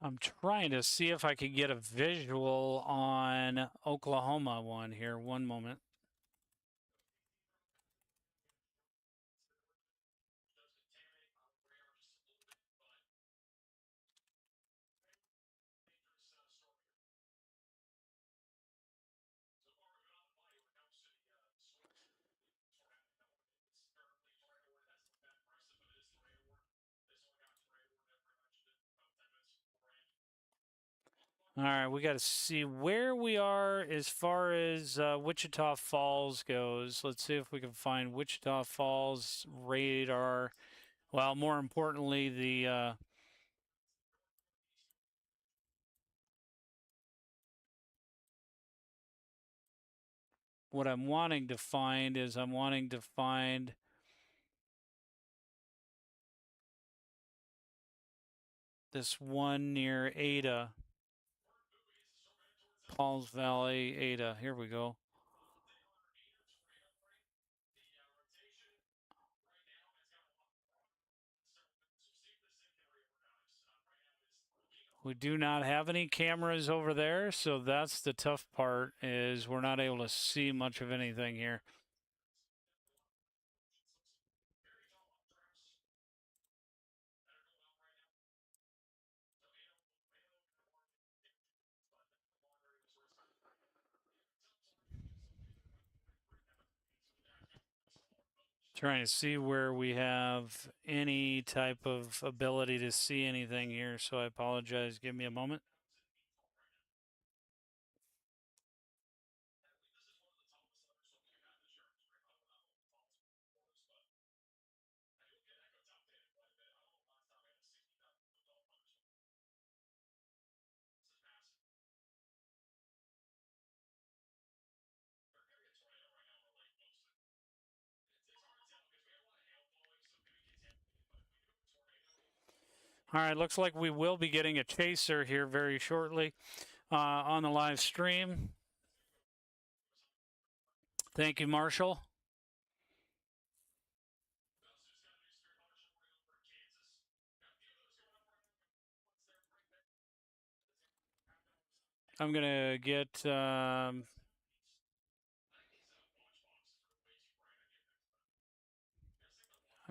I'm trying to see if I could get a visual on Oklahoma one here. One moment. All right, we got to see where we are as far as Wichita Falls goes. Let's see if we can find Wichita Falls radar. Well, more importantly, the what I'm wanting to find is this one near Ada, Pauls Valley, Ada. Here we go. We do not have any cameras over there, so that's the tough part, is we're not able to see much of anything here. Trying to see where we have any type of ability to see anything here, so I apologize. Give me a moment. All right, looks like we will be getting a chaser here very shortly on the live stream. Thank you, Marshall. I'm going to get I'm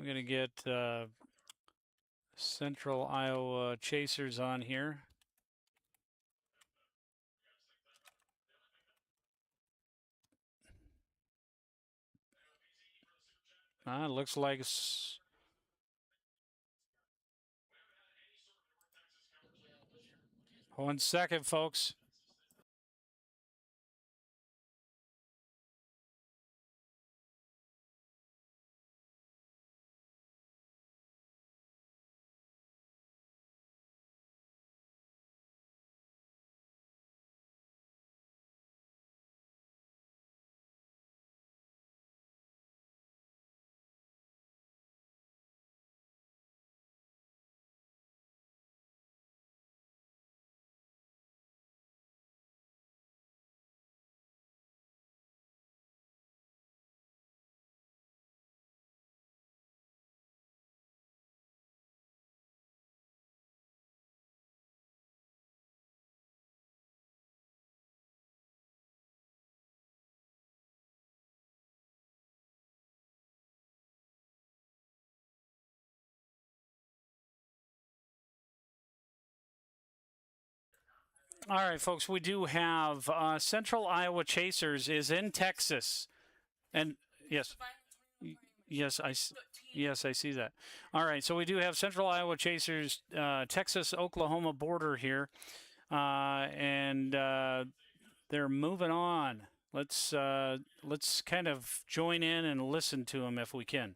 going to get Central Iowa chasers on here. Looks like 1 second, folks. All right, folks, we do have Central Iowa Chasers is in Texas. And yes, yes, yes, I see that. All right, so we do have Central Iowa Chasers, Texas-Oklahoma border here. And they're moving on. Let's kind of join in and listen to them if we can.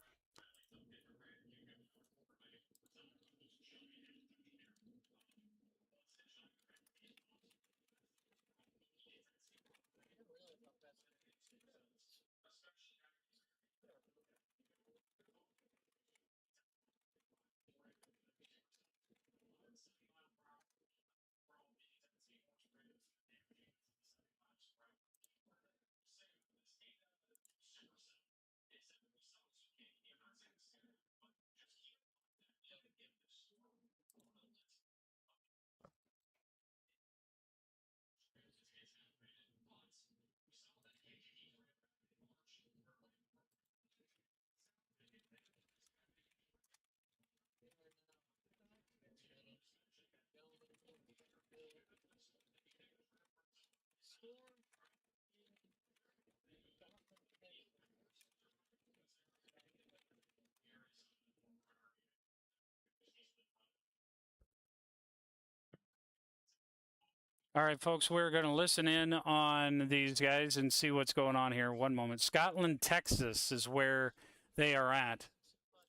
All right, folks, we're going to listen in on these guys and see what's going on here. One moment. Scotland, Texas is where they are at.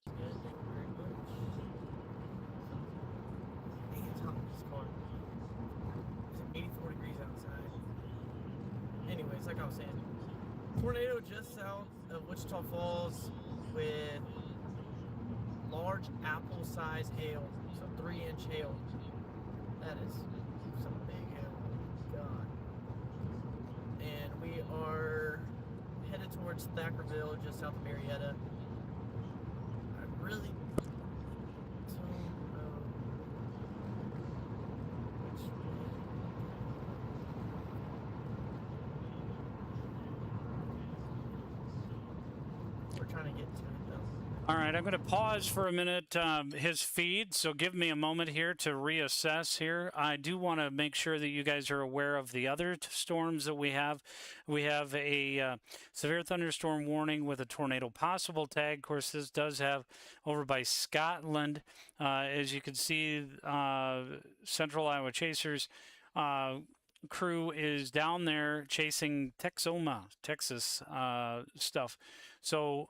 Good, thank you very much. Dang, it's hot in this car. It's 84 degrees outside. Anyways, like I was saying, tornado just south of Wichita Falls with large apple-sized hail, so 3-inch hail. That is some big hail. God. And we are headed towards Thackerville, just south of Marietta. I really don't know which way. We're trying to get to it though. All right, I'm going to pause for a minute his feed, so give me a moment here to reassess here. I do want to make sure that you guys are aware of the other storms that we have. We have a severe thunderstorm warning with a tornado possible tag. Of course, this does have over by Scotland. As you can see, Central Iowa Chasers crew is down there chasing Texas stuff. So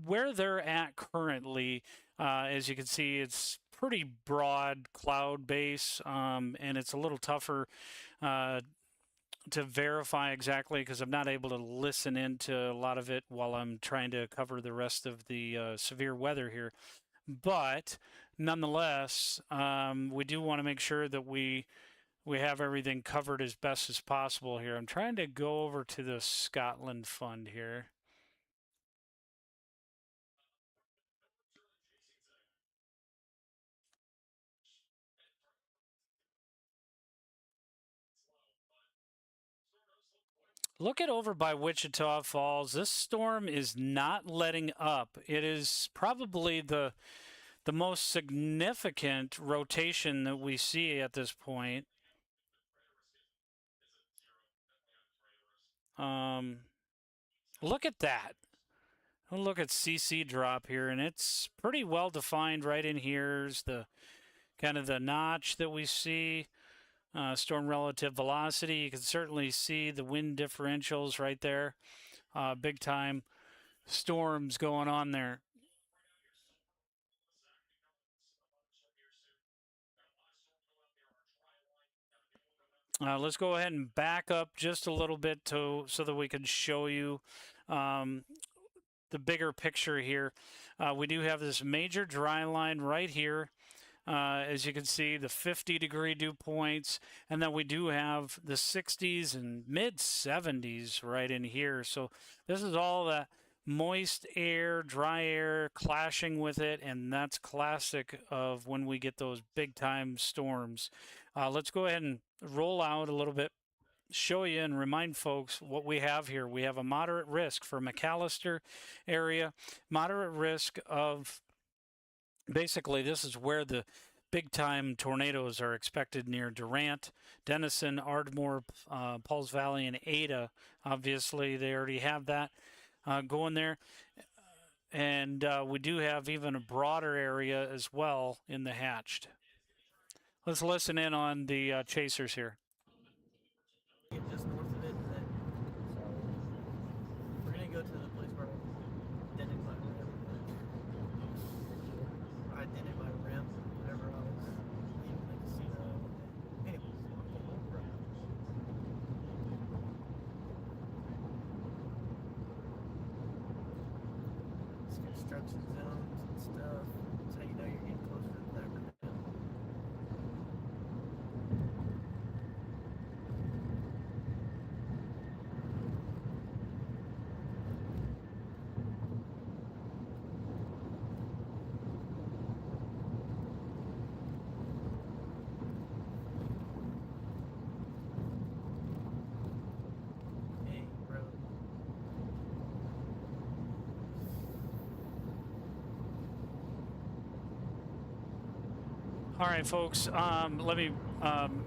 where they're at currently, as you can see, it's pretty broad cloud base, and it's a little tougher to verify exactly because I'm not able to listen into a lot of it while I'm trying to cover the rest of the severe weather here. But nonetheless, we do want to make sure that we have everything covered as best as possible here. I'm trying to go over to the Scotland Fund here. Look at over by Wichita Falls. This storm is not letting up. It is probably the most significant rotation that we see at this point. Look at that. Look at CC drop here, and it's pretty well defined right in here. Is the kind of the notch that we see. Storm relative velocity. You can certainly see the wind differentials right there. Big time storms going on there. Let's go ahead and back up just a little bit so that we can show you the bigger picture here. We do have this major dry line right here. As you can see, the 50-degree dew points, and then we do have the 60s and mid-70s right in here. So this is all that moist air, dry air clashing with it, and that's classic of when we get those big-time storms. Let's go ahead and roll out a little bit, show you and remind folks what we have here. We have a moderate risk for McAllister area, moderate risk of basically this is where the big-time tornadoes are expected near Durant, Denison, Ardmore, Pauls Valley, and Ada. Obviously, they already have that going there. And we do have even a broader area as well in the hatched. Let's listen in on the chasers here. Just north of it, and then we're gonna go to the place where I did it by rim. I did it by rim, whatever I was leaving the casino. Anyways, it's construction zones and stuff. That's how you know you're getting closer to that rim. All right, folks, let me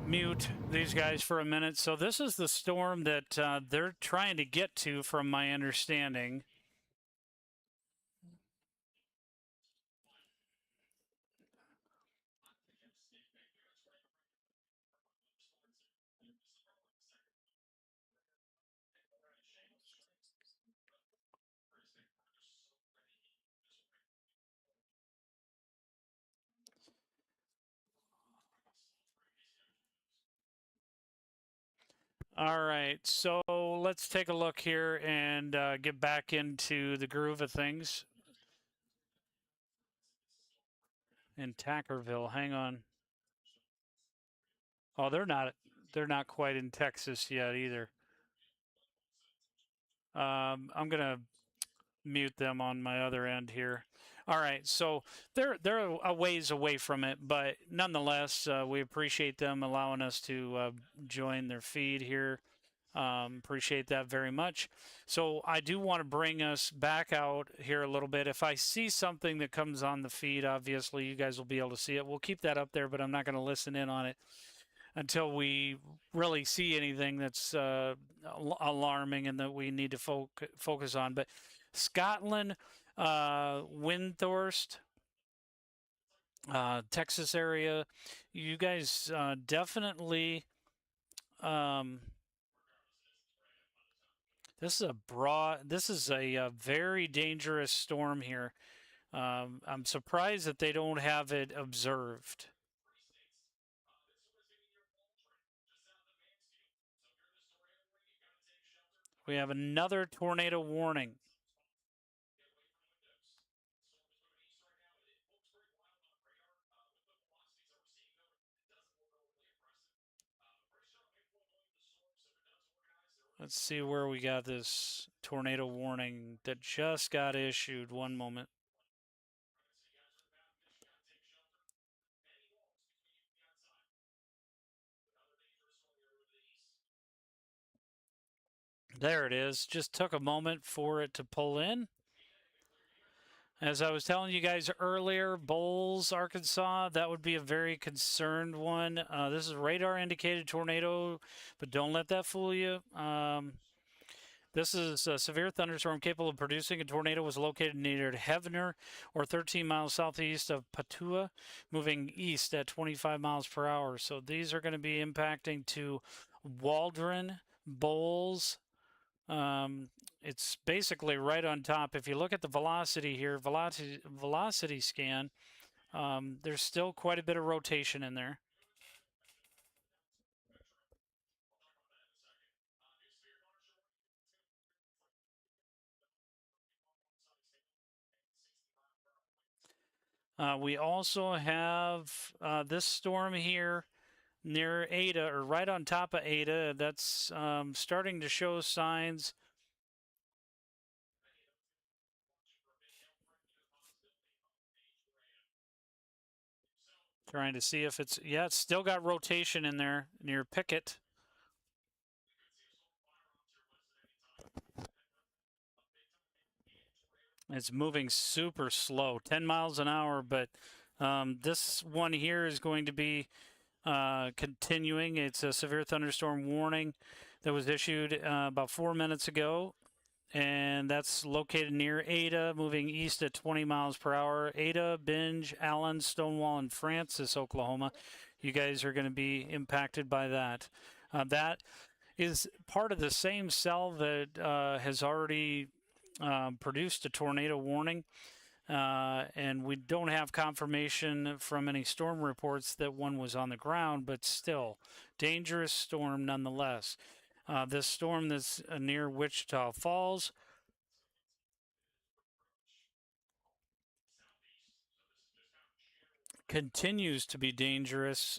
mute these guys for a minute. So this is the storm that they're trying to get to, from my understanding. All right, so let's take a look here and get back into the groove of things. In Tackerville, hang on. Oh, they're not quite in Texas yet either. I'm gonna mute them on my other end here. All right, so they're a ways away from it, but nonetheless, we appreciate them allowing us to join their feed here. Appreciate that very much. So I do want to bring us back out here a little bit. If I see something that comes on the feed, obviously you guys will be able to see it. We'll keep that up there, but I'm not going to listen in on it until we really see anything that's alarming and that we need to focus on. But Scotland, Windthorst, Texas area, you guys definitely. This is a very dangerous storm here. I'm surprised that they don't have it observed. We have another tornado warning. Let's see where we got this tornado warning that just got issued. One moment. There it is. Just took a moment for it to pull in. As I was telling you guys earlier, Bowles, Arkansas, that would be a very concerned one. This is a radar-indicated tornado, but don't let that fool you. This is a severe thunderstorm capable of producing a tornado. Was located near Heavener, or 13 miles southeast of Patua, moving east at 25 miles per hour. So these are going to be impacting to Waldron, Bowles. It's basically right on top. If you look at the velocity here, velocity scan, there's still quite a bit of rotation in there. We also have this storm here near Ada, or right on top of Ada. That's starting to show signs. Trying to see if it's still got rotation in there near Pickett. It's moving super slow, 10 miles an hour, but This one here is going to be continuing. It's a severe thunderstorm warning that was issued about 4 minutes ago, and that's located near Ada, moving east at 20 miles per hour. Ada, Binge, Allen, Stonewall, and Francis, Oklahoma. You guys are going to be impacted by that. That is part of the same cell that has already produced a tornado warning. And we don't have confirmation from any storm reports that one was on the ground, but still, dangerous storm nonetheless. This storm that's near Wichita Falls continues to be dangerous.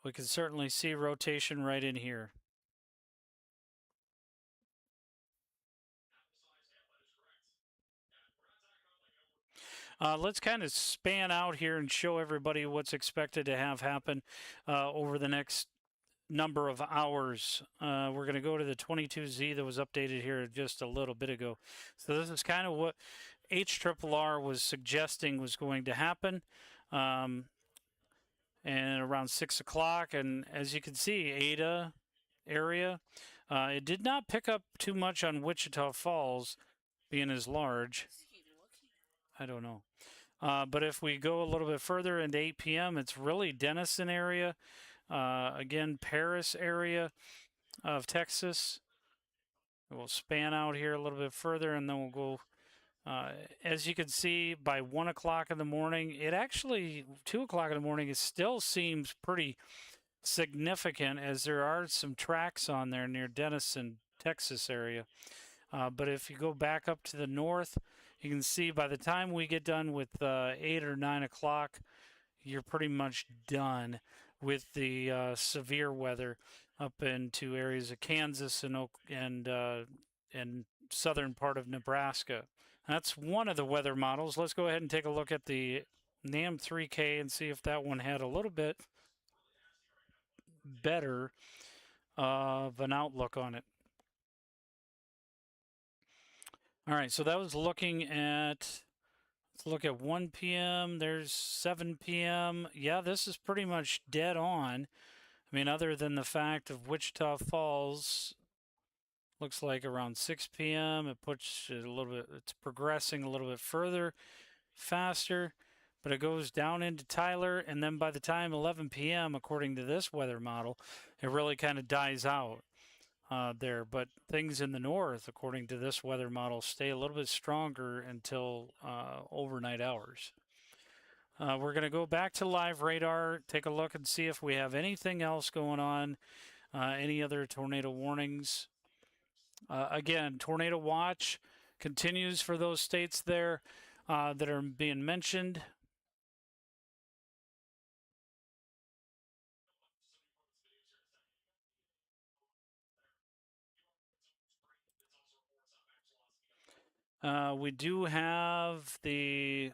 We can certainly see rotation right in here. Let's kind of span out here and show everybody what's expected to have happen over the next number of hours. We're going to go to the 22Z that was updated here just a little bit ago. So this is kind of what HRRR was suggesting was going to happen. And around 6 o'clock, and as you can see, Ada area, it did not pick up too much on Wichita Falls being as large. I don't know. But if we go a little bit further into 8 p.m., it's really Denison area. Again, Paris area of Texas. We'll span out here a little bit further, and then we'll go. As you can see, by 1 o'clock in the morning, it actually, 2 o'clock in the morning, it still seems pretty significant, as there are some tracks on there near Denison, Texas area. But if you go back up to the north, you can see by the time we get done with 8 or 9 o'clock, you're pretty much done with the severe weather up into areas of Kansas and southern part of Nebraska. That's one of the weather models. Let's go ahead and take a look at the NAM 3K and see if that one had a little bit better of an outlook on it. All right, so that was looking at, let's look at 1 p.m. There's 7 p.m. Yeah, this is pretty much dead on. I mean, other than the fact of Wichita Falls, looks like around 6 p.m. it puts it a little bit, it's progressing a little bit further, faster, but it goes down into Tyler, and then by the time 11 p.m., according to this weather model, it really kind of dies out. There, but things in the north, according to this weather model, stay a little bit stronger until overnight hours. We're going to go back to live radar, take a look and see if we have anything else going on, any other tornado warnings. Again, tornado watch continues for those states there that are being mentioned. We do have the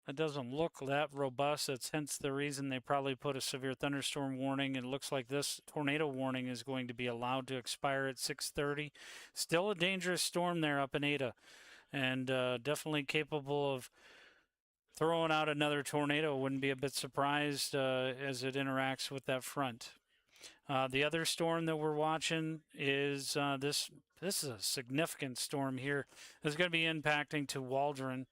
it doesn't look that robust. That's hence the reason they probably put a severe thunderstorm warning. It looks like this tornado warning is going to be allowed to expire at 6:30. Still a dangerous storm there up in Ada, and definitely capable of throwing out another tornado. Wouldn't be a bit surprised as it interacts with that front. The other storm that we're watching is this is a significant storm here. It's going to be impacting to Waldron.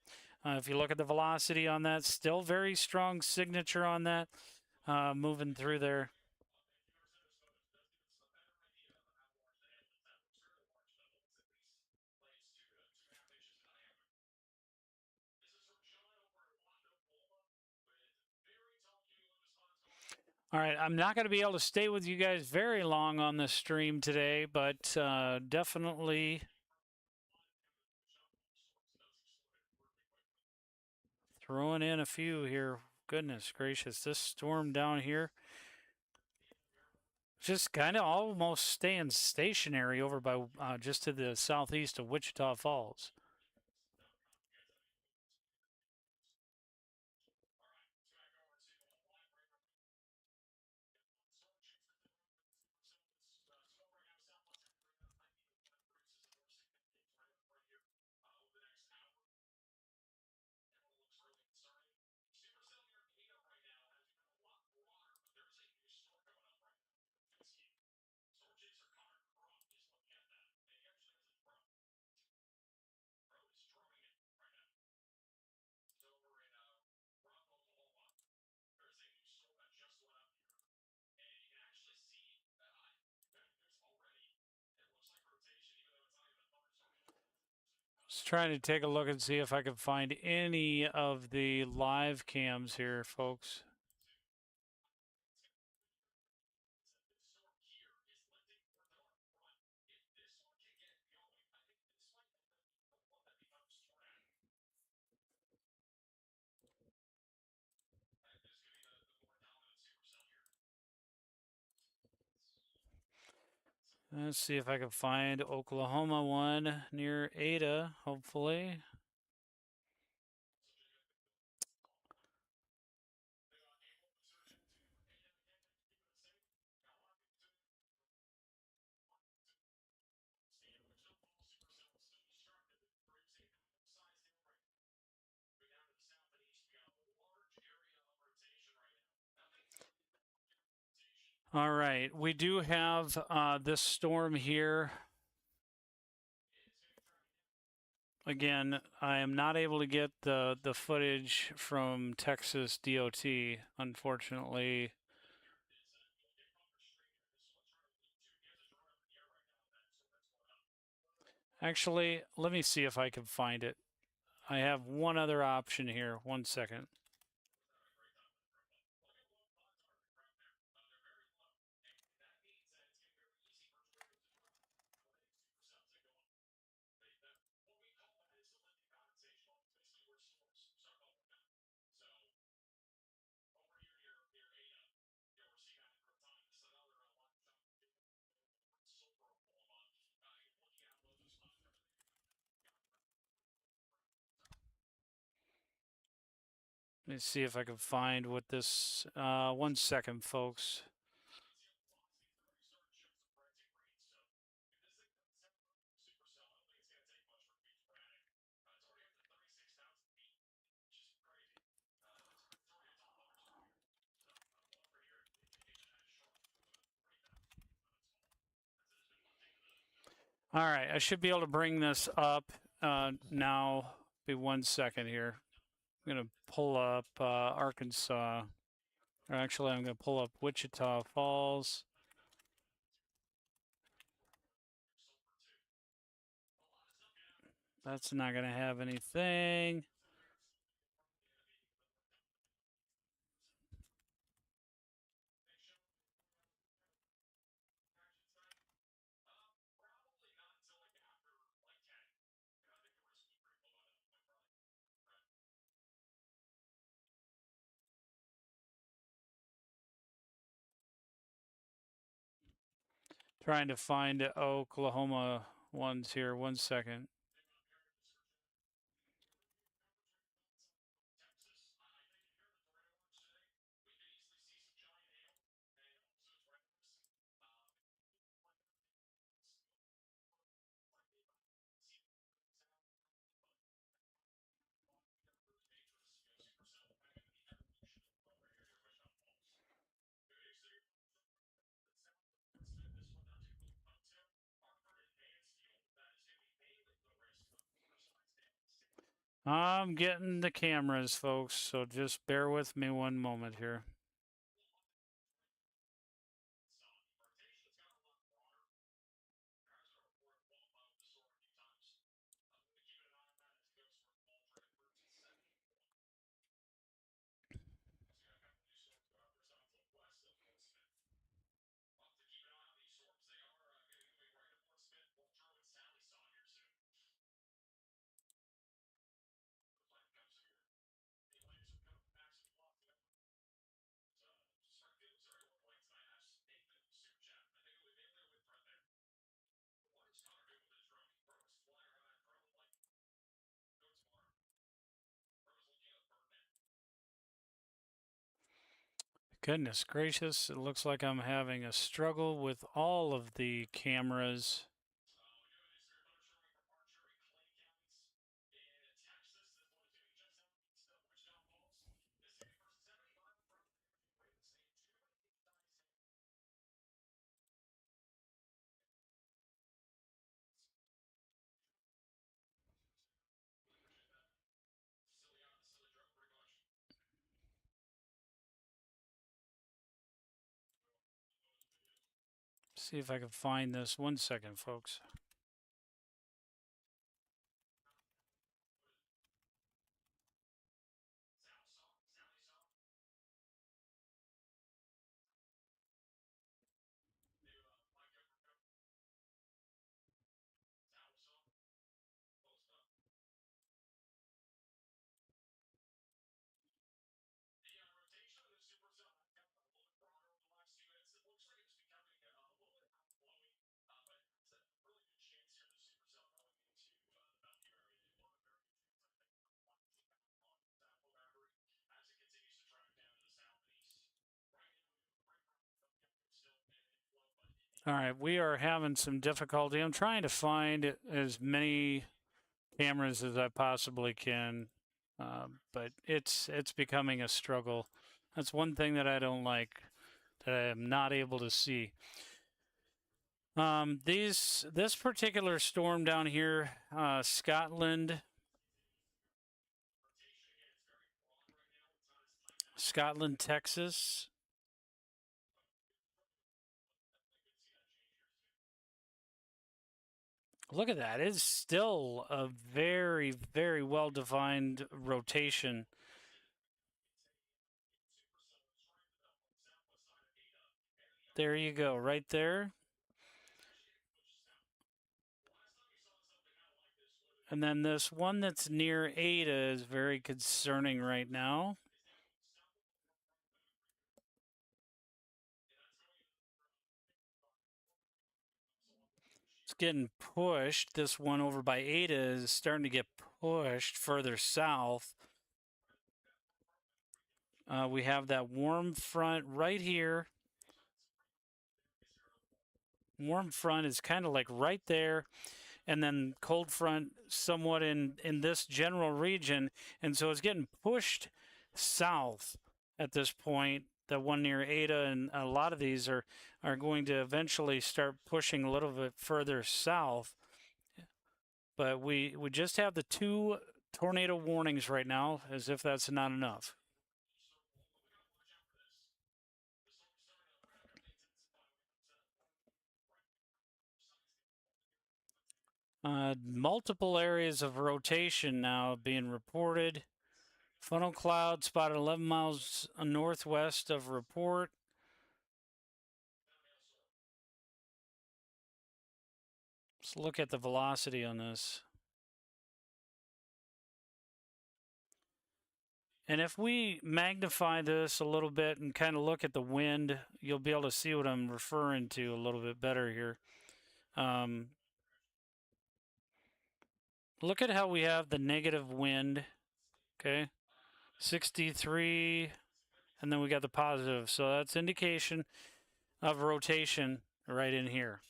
If you look at the velocity on that, still very strong signature on that, moving through there. All right, I'm not going to be able to stay with you guys very long on this stream today, but definitely throwing in a few here. Goodness gracious, this storm down here just kind of almost staying stationary over by just to the southeast of Wichita Falls. Just trying to take a look and see if I can find any of the live cams here, folks. Let's see if I can find Oklahoma one near Ada, hopefully. All right, we do have this storm here. Again, I am not able to get the footage from Texas DOT, unfortunately. Actually, let me see if I can find it. I have one other option here. 1 second. Let me see if I can find what this. 1 second, folks. All right, I should be able to bring this up now. Be 1 second here. I'm going to pull up Arkansas. Or actually, I'm going to pull up Wichita Falls. That's not going to have anything. Trying to find Oklahoma ones here. 1 second. I'm getting the cameras, folks, so just bear with me 1 moment here. Goodness gracious, it looks like I'm having a struggle with all of the cameras. See if I can find this. 1 second, folks. All right, we are having some difficulty. I'm trying to find as many cameras as I possibly can, but it's becoming a struggle. That's one thing that I don't like, that I am not able to see. This particular storm down here, Scotland, Texas. Look at that. It's still a very, very well-defined rotation. There you go, right there. And then this one that's near Ada is very concerning right now. It's getting pushed. This one over by Ada is starting to get pushed further south. We have that warm front right here. Warm front is kind of like right there, and then cold front somewhat in this general region, and so it's getting pushed south at this point. The one near Ada, and a lot of these are going to eventually start pushing a little bit further south. But we just have the 2 tornado warnings right now, as if that's not enough. Multiple areas of rotation now being reported. Funnel cloud spotted 11 miles northwest of report. Let's look at the velocity on this. And if we magnify this a little bit and kind of look at the wind, you'll be able to see what I'm referring to a little bit better here. Look at how we have the negative wind, okay? 63, and then we got the positive. So that's indication of rotation right in here.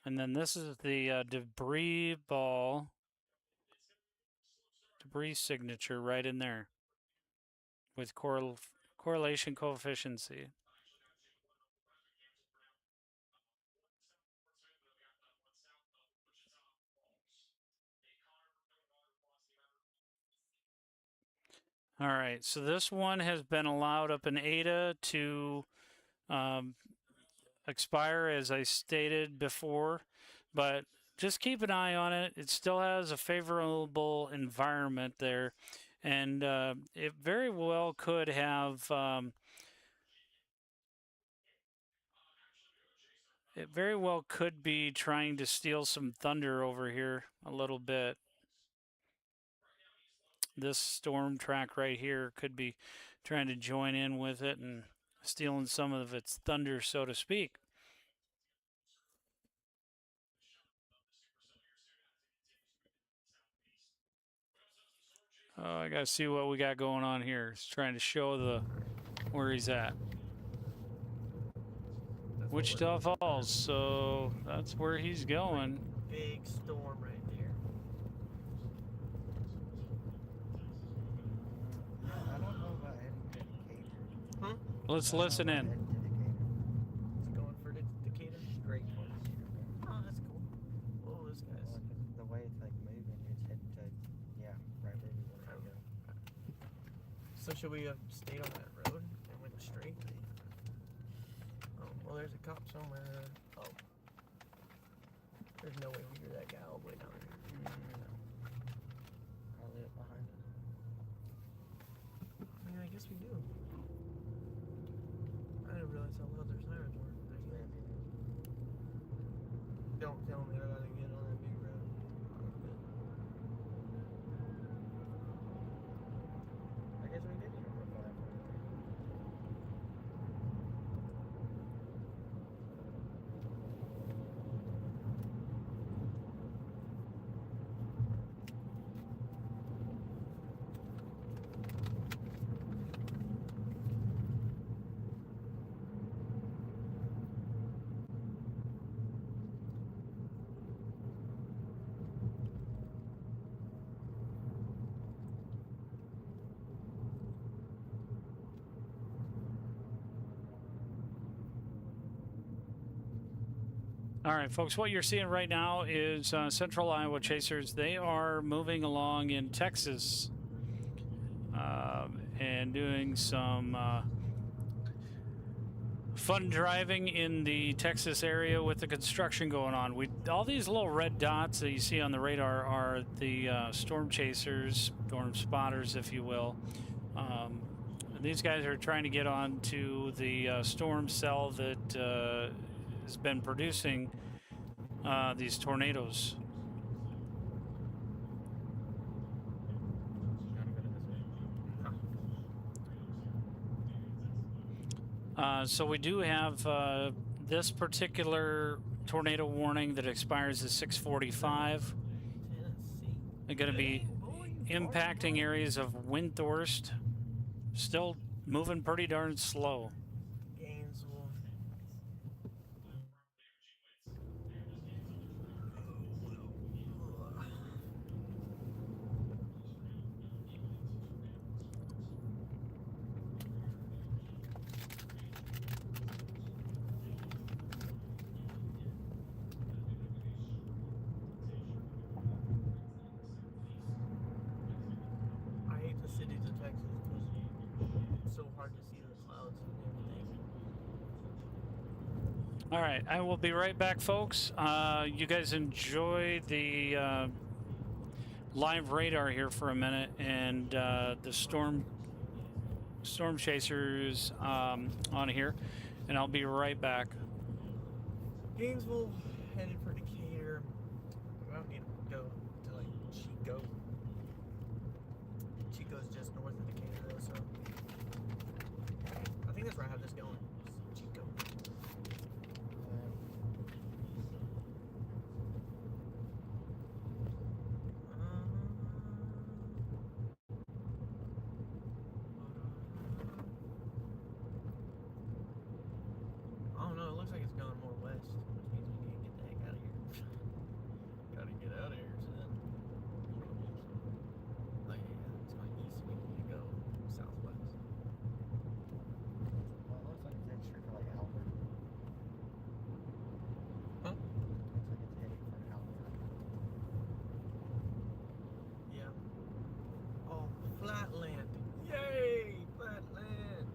And then this is the debris ball, debris signature right in there with correlation coefficient. All right, so this one has been allowed up in Ada to expire, as I stated before, but just keep an eye on it. It still has a favorable environment there, and it very well could have. It very well could be trying to steal some thunder over here a little bit. This storm track right here could be trying to join in with it and stealing some of its thunder, so to speak. Oh, I gotta see what we got going on here. It's trying to show where he's at. Wichita Falls, so that's where he's going. Big storm right there. I don't know about heading to Decatur. Huh? Let's listen in. It's going for Decatur. Straight for Decatur. Oh, that's cool. Whoa, this guy's. Well, 'cause the way it's like moving, it's heading to, yeah, right where we want to go. So should we have stayed on that road and went straight? Well, there's a cop somewhere. Oh. There's no way we hear that guy all the way down there. Probably up behind us. I mean, I guess we do. I didn't realize how loud their sirens were. Don't tell me I gotta get on that big road. I guess we did hear a fire. All right, folks, what you're seeing right now is Central Iowa Chasers. They are moving along in Texas and doing some fun driving in the Texas area with the construction going on. All these little red dots that you see on the radar are the storm chasers, storm spotters, if you will. These guys are trying to get onto the storm cell that has been producing these tornadoes. So we do have this particular tornado warning that expires at 6:45. They're going to be impacting areas of Windthorst, still moving pretty darn slow. Gainesville. I hate the cities of Texas because it's so hard to see the clouds and everything. All right, I will be right back, folks. You guys enjoy the live radar here for a minute, and the storm chasers on here, and I'll be right back. Gainesville headed for Decatur. We don't need to go to like Chico. Chico's just north of Decatur though, so I think that's where I have this going. Chico. I don't know, it looks like it's going more west, which means we need to get the heck out of here. Gotta get out of here, son. Like, yeah, it's going east, we need to go southwest. Well, it looks like it's headed straight for like Albert. Huh? Looks like it's heading for Albert. Yeah. Oh, flatland. Yay! Flatland!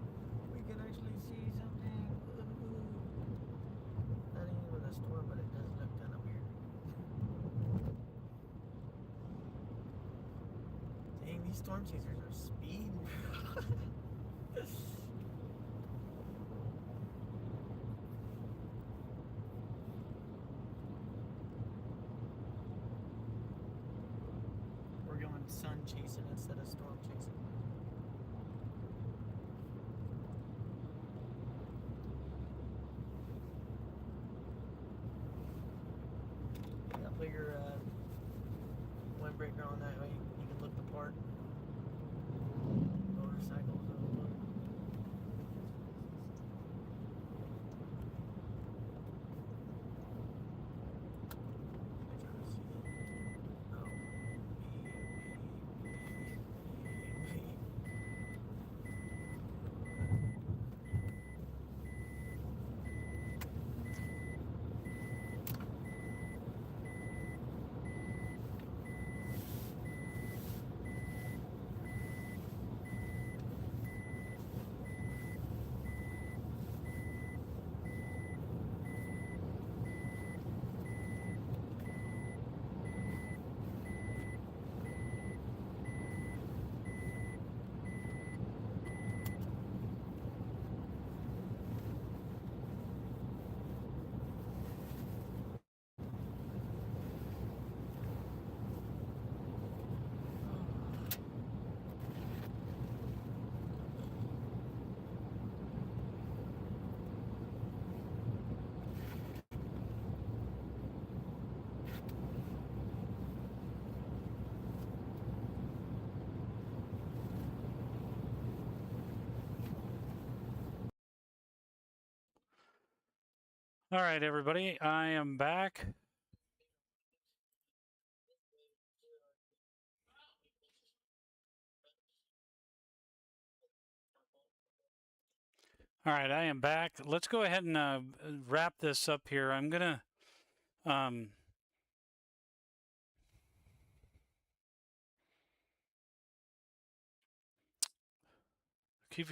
We can actually see something. Woohoo. Not even a storm, but it does look kind of weird. Dang, these storm chasers are speeding. We're going sun chasing instead of storm chasing. Yeah, put your windbreaker on that way. You can look the part. Motorcycles. All right, everybody, I am back. All right, I am back. Let's go ahead and wrap this up here. I'm going to Keep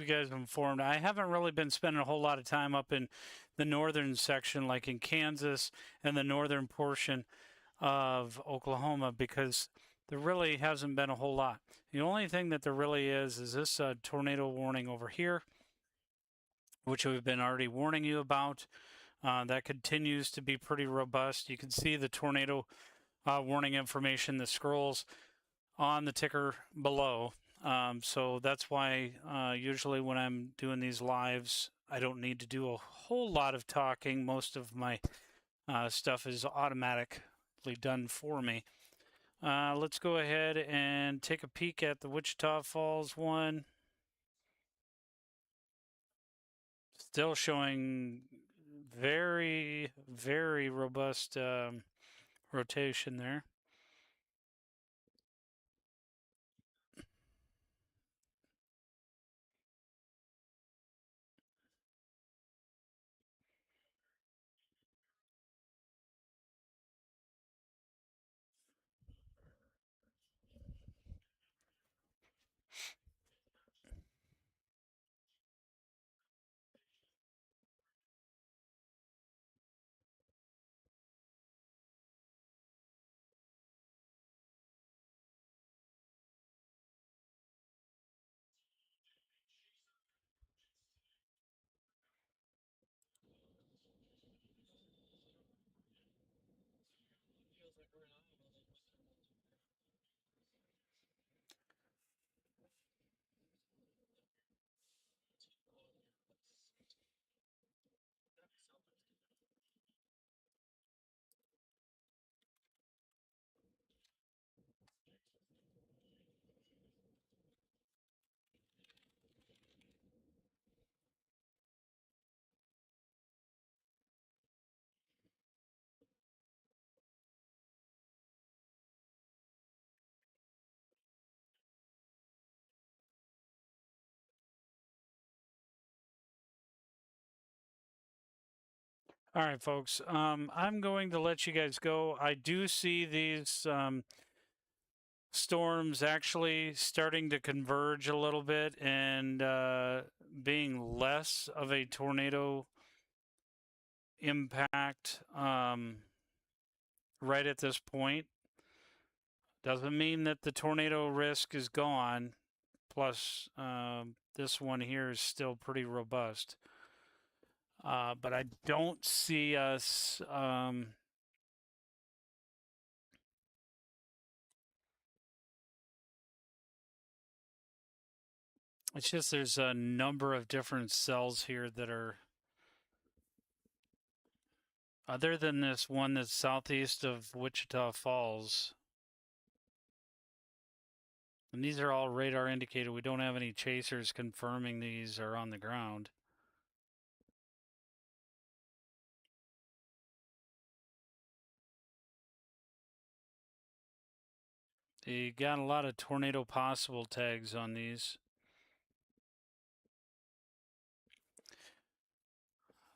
you guys informed. I haven't really been spending a whole lot of time up in the northern section, like in Kansas and the northern portion of Oklahoma, because there really hasn't been a whole lot. The only thing that there really is this tornado warning over here, which we've been already warning you about. That continues to be pretty robust. You can see the tornado warning information that scrolls on the ticker below. So that's why usually when I'm doing these lives, I don't need to do a whole lot of talking. Most of my stuff is automatically done for me. Let's go ahead and take a peek at the Wichita Falls one. Still showing very, very robust rotation there. All right, folks. I'm going to let you guys go. I do see these storms actually starting to converge a little bit and being less of a tornado impact right at this point. Doesn't mean that the tornado risk is gone. Plus, this one here is still pretty robust. But I don't see us. It's just there's a number of different cells here that are, other than this one that's southeast of Wichita Falls. And these are all radar indicated. We don't have any chasers confirming these are on the ground. You got a lot of tornado possible tags on these.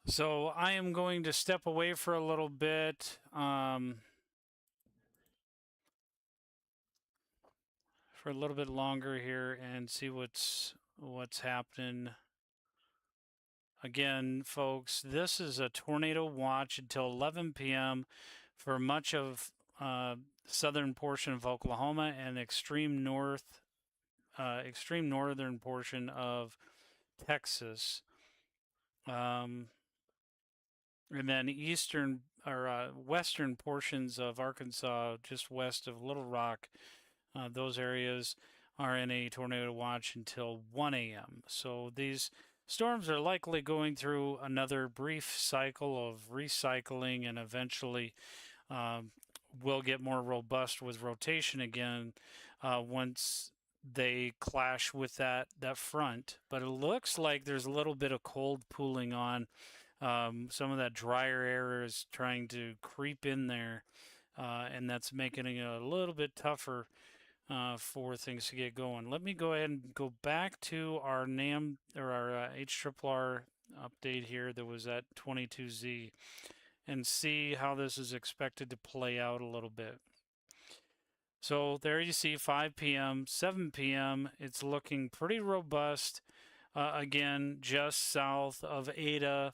So I am going to step away for a little bit. For a little bit longer here and see what's happening. Again, folks, this is a tornado watch until 11 p.m. for much of southern portion of Oklahoma and extreme northern portion of Texas, and then eastern or western portions of Arkansas, just west of Little Rock. Those areas are in a tornado watch until 1 a.m. So these storms are likely going through another brief cycle of recycling and eventually will get more robust with rotation again once they clash with that front. But it looks like there's a little bit of cold pooling on. Some of that drier air is trying to creep in there, and that's making it a little bit tougher for things to get going. Let me go ahead and go back to our NAM or our HRRR update here that was at 22Z and see how this is expected to play out a little bit. So there you see 5 p.m., 7 p.m. It's looking pretty robust. Again, just south of Ada,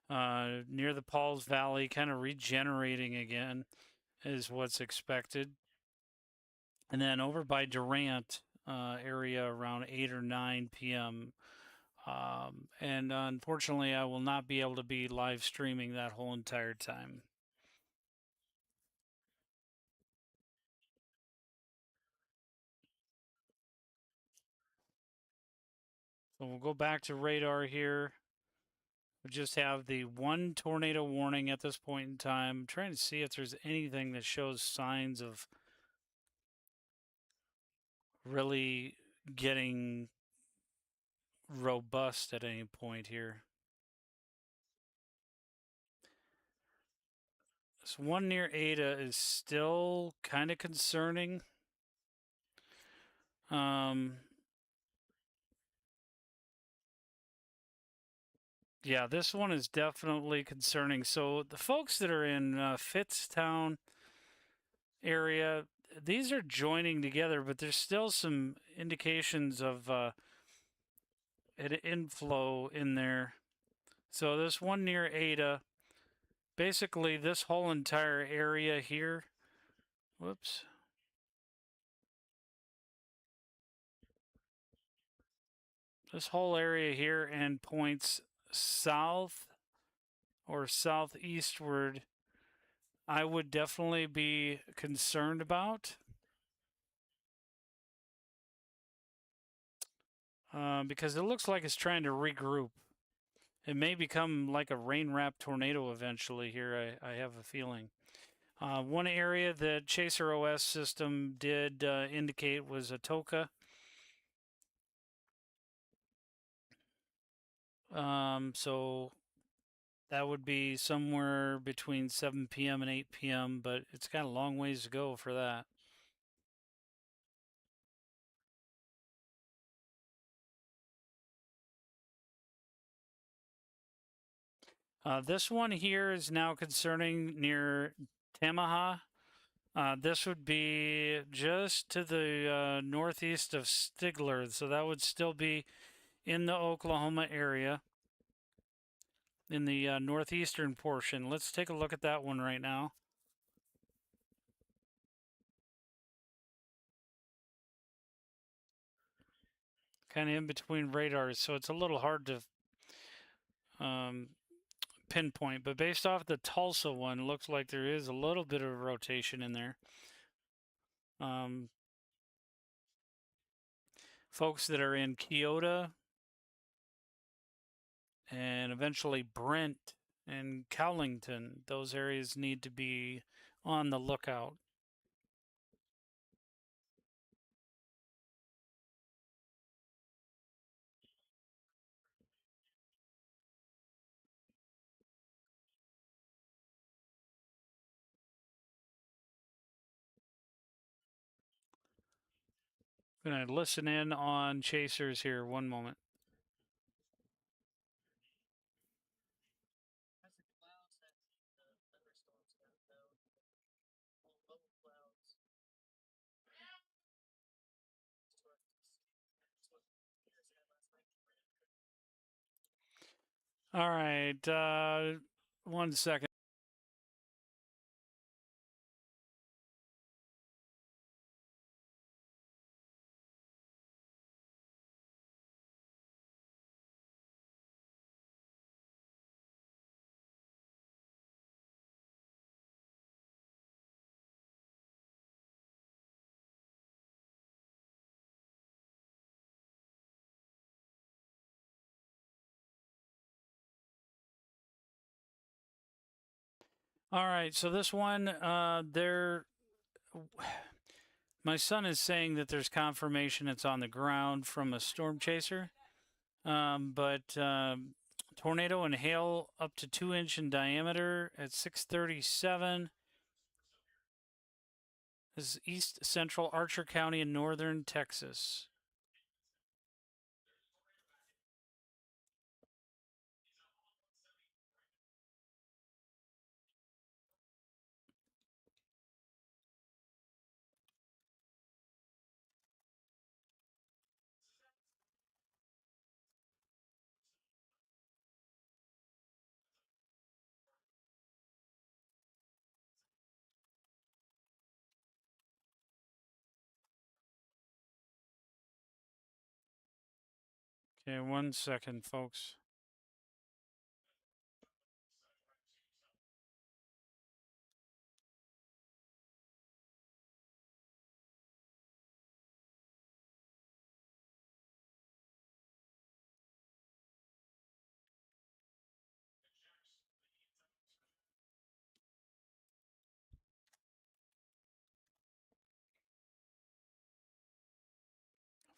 near the Pauls Valley, kind of regenerating again is what's expected. And then over by Durant area around 8 or 9 p.m. And unfortunately, I will not be able to be live streaming that whole entire time. So we'll go back to radar here. We just have the one tornado warning at this point in time. I'm trying to see if there's anything that shows signs of really getting robust at any point here. This one near Ada is still kind of concerning. Yeah, this one is definitely concerning. So the folks that are in Fitztown area, these are joining together, but there's still some indications of an inflow in there. So this one near Ada, basically this whole entire area here, whoops. This whole area here and points south or southeastward, I would definitely be concerned about. Because it looks like it's trying to regroup. It may become like a rain wrap tornado eventually here, I have a feeling. One area that Chaser OS system did indicate was Atoka. So that would be somewhere between 7 p.m. and 8 p.m., but it's got a long ways to go for that. This one here is now concerning near Tamaha. This would be just to the northeast of Stigler, so that would still be in the Oklahoma area, in the northeastern portion. Let's take a look at that one right now. Kind of in between radars, so it's a little hard to pinpoint, but based off the Tulsa one, looks like there is a little bit of rotation in there. Folks that are in Keota and eventually Brent and Cowlington, those areas need to be on the lookout. I'm going to listen in on chasers here. One moment. All right. 1 second. All right. So this one, my son is saying that there's confirmation it's on the ground from a storm chaser. But tornado and hail up to 2-inch in diameter at 6:37. This is east central Archer County in northern Texas. Okay, 1 second, folks.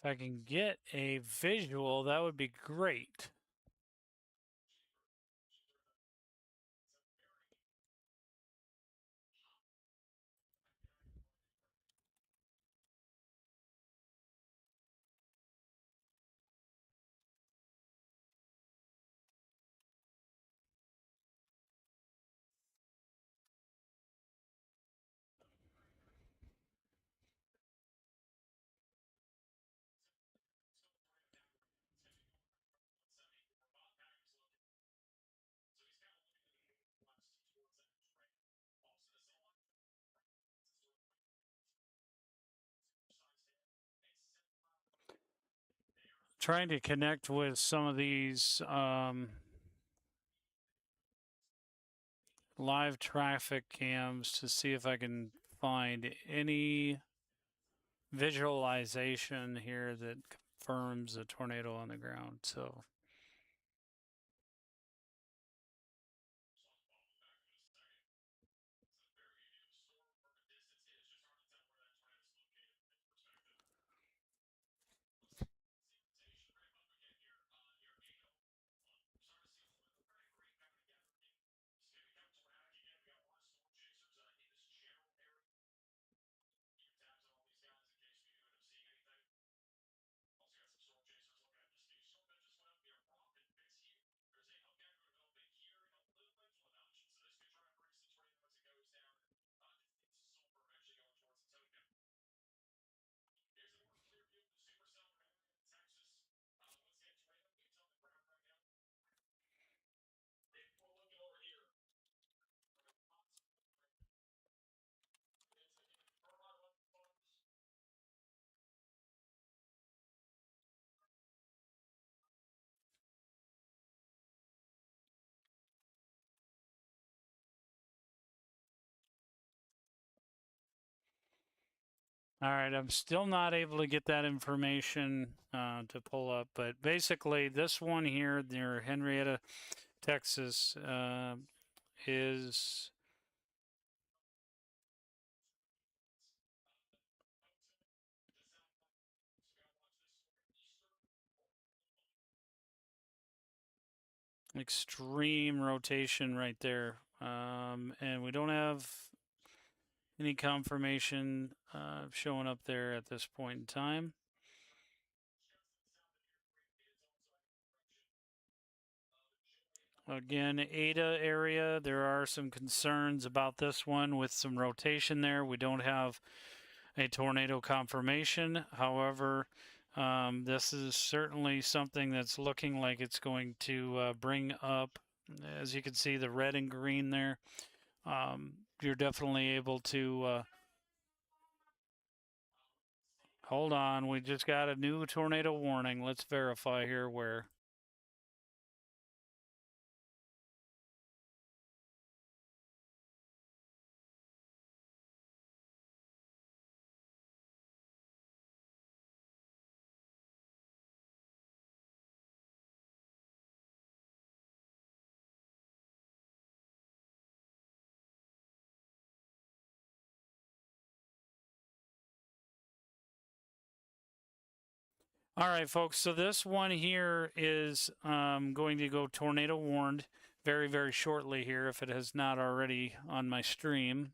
If I can get a visual, that would be great. Trying to connect with some of these live traffic cams to see if I can find any visualization here that confirms a tornado on the ground. So all right, I'm still not able to get that information to pull up, but basically this one here near Henrietta, Texas, is extreme rotation right there. And we don't have any confirmation showing up there at this point in time. Again, Ada area, there are some concerns about this one with some rotation there. We don't have a tornado confirmation. However, this is certainly something that's looking like it's going to bring up, as you can see, the red and green there. You're definitely able to hold on. We just got a new tornado warning. Let's verify here where. All right, folks. So this one here is going to go tornado warned very, very shortly here, if it has not already on my stream.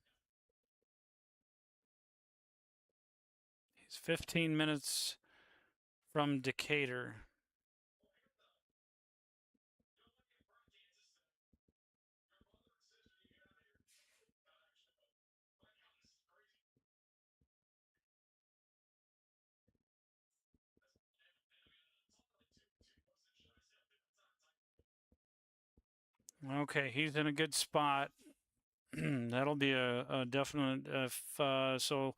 He's 15 minutes from Decatur. Okay, he's in a good spot. That'll be a definite. So,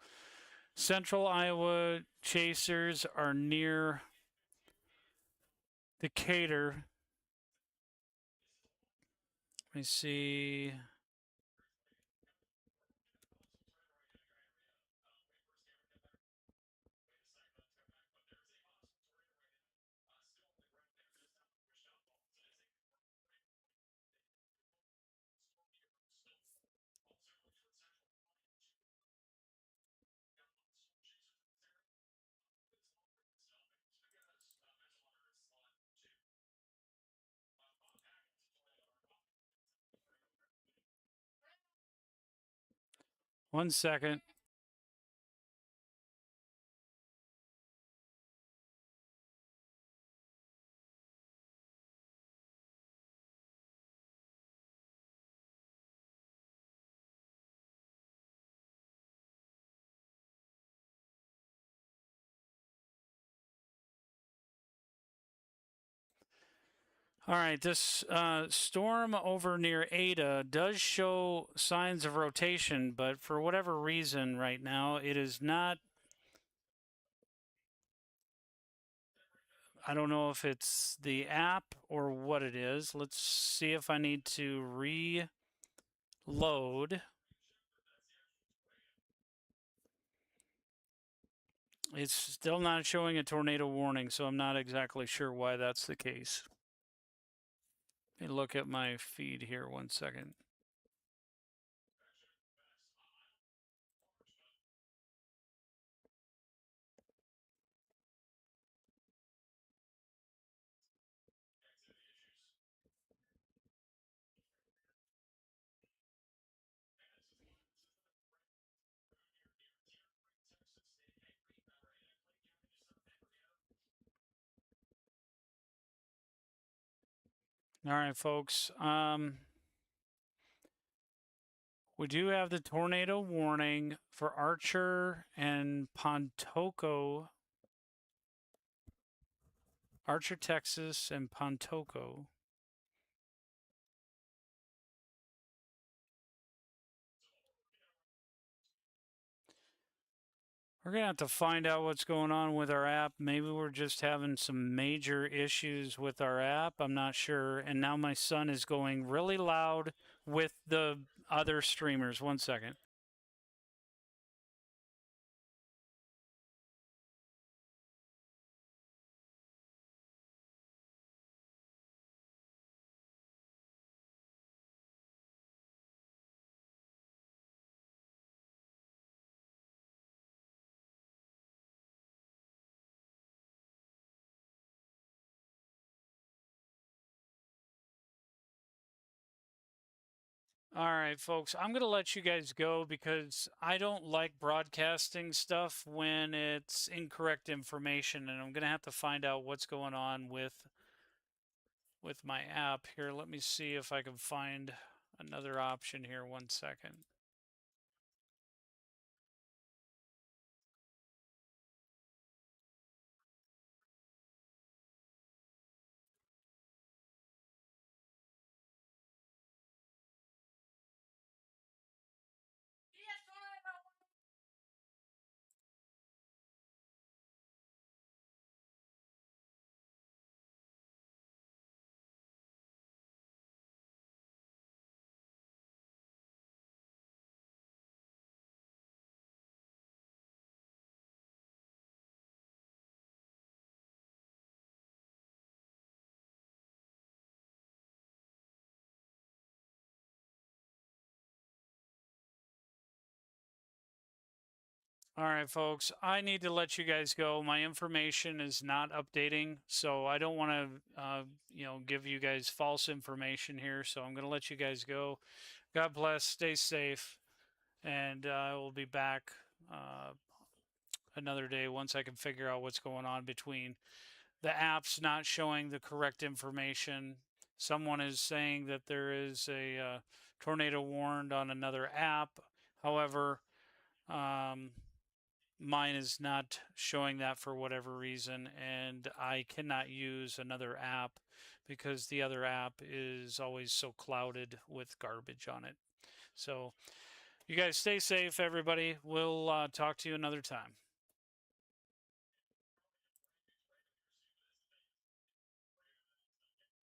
Central Iowa chasers are near Decatur. Let me see. One second. All right, this storm over near Ada does show signs of rotation, but for whatever reason right now, it is not. I don't know if it's the app or what it is. Let's see if I need to reload. It's still not showing a tornado warning, so I'm not exactly sure why that's the case. Let me look at my feed here 1 second. All right, folks. We do have the tornado warning for Archer and Pontoco. Archer, Texas, and Pontoco. We're going to have to find out what's going on with our app. Maybe we're just having some major issues with our app. I'm not sure. And now my son is going really loud with the other streamers. 1 second. All right, folks, I'm going to let you guys go because I don't like broadcasting stuff when it's incorrect information, and I'm going to have to find out what's going on with my app here. Let me see if I can find another option here. 1 second. All right, folks, I need to let you guys go. My information is not updating, so I don't want to, give you guys false information here. So I'm going to let you guys go. God bless. Stay safe, and I will be back another day once I can figure out what's going on between the apps not showing the correct information. Someone is saying that there is a tornado warned on another app. However, mine is not showing that for whatever reason, and I cannot use another app because the other app is always so clouded with garbage on it. So, you guys stay safe, everybody. We'll talk to you another time.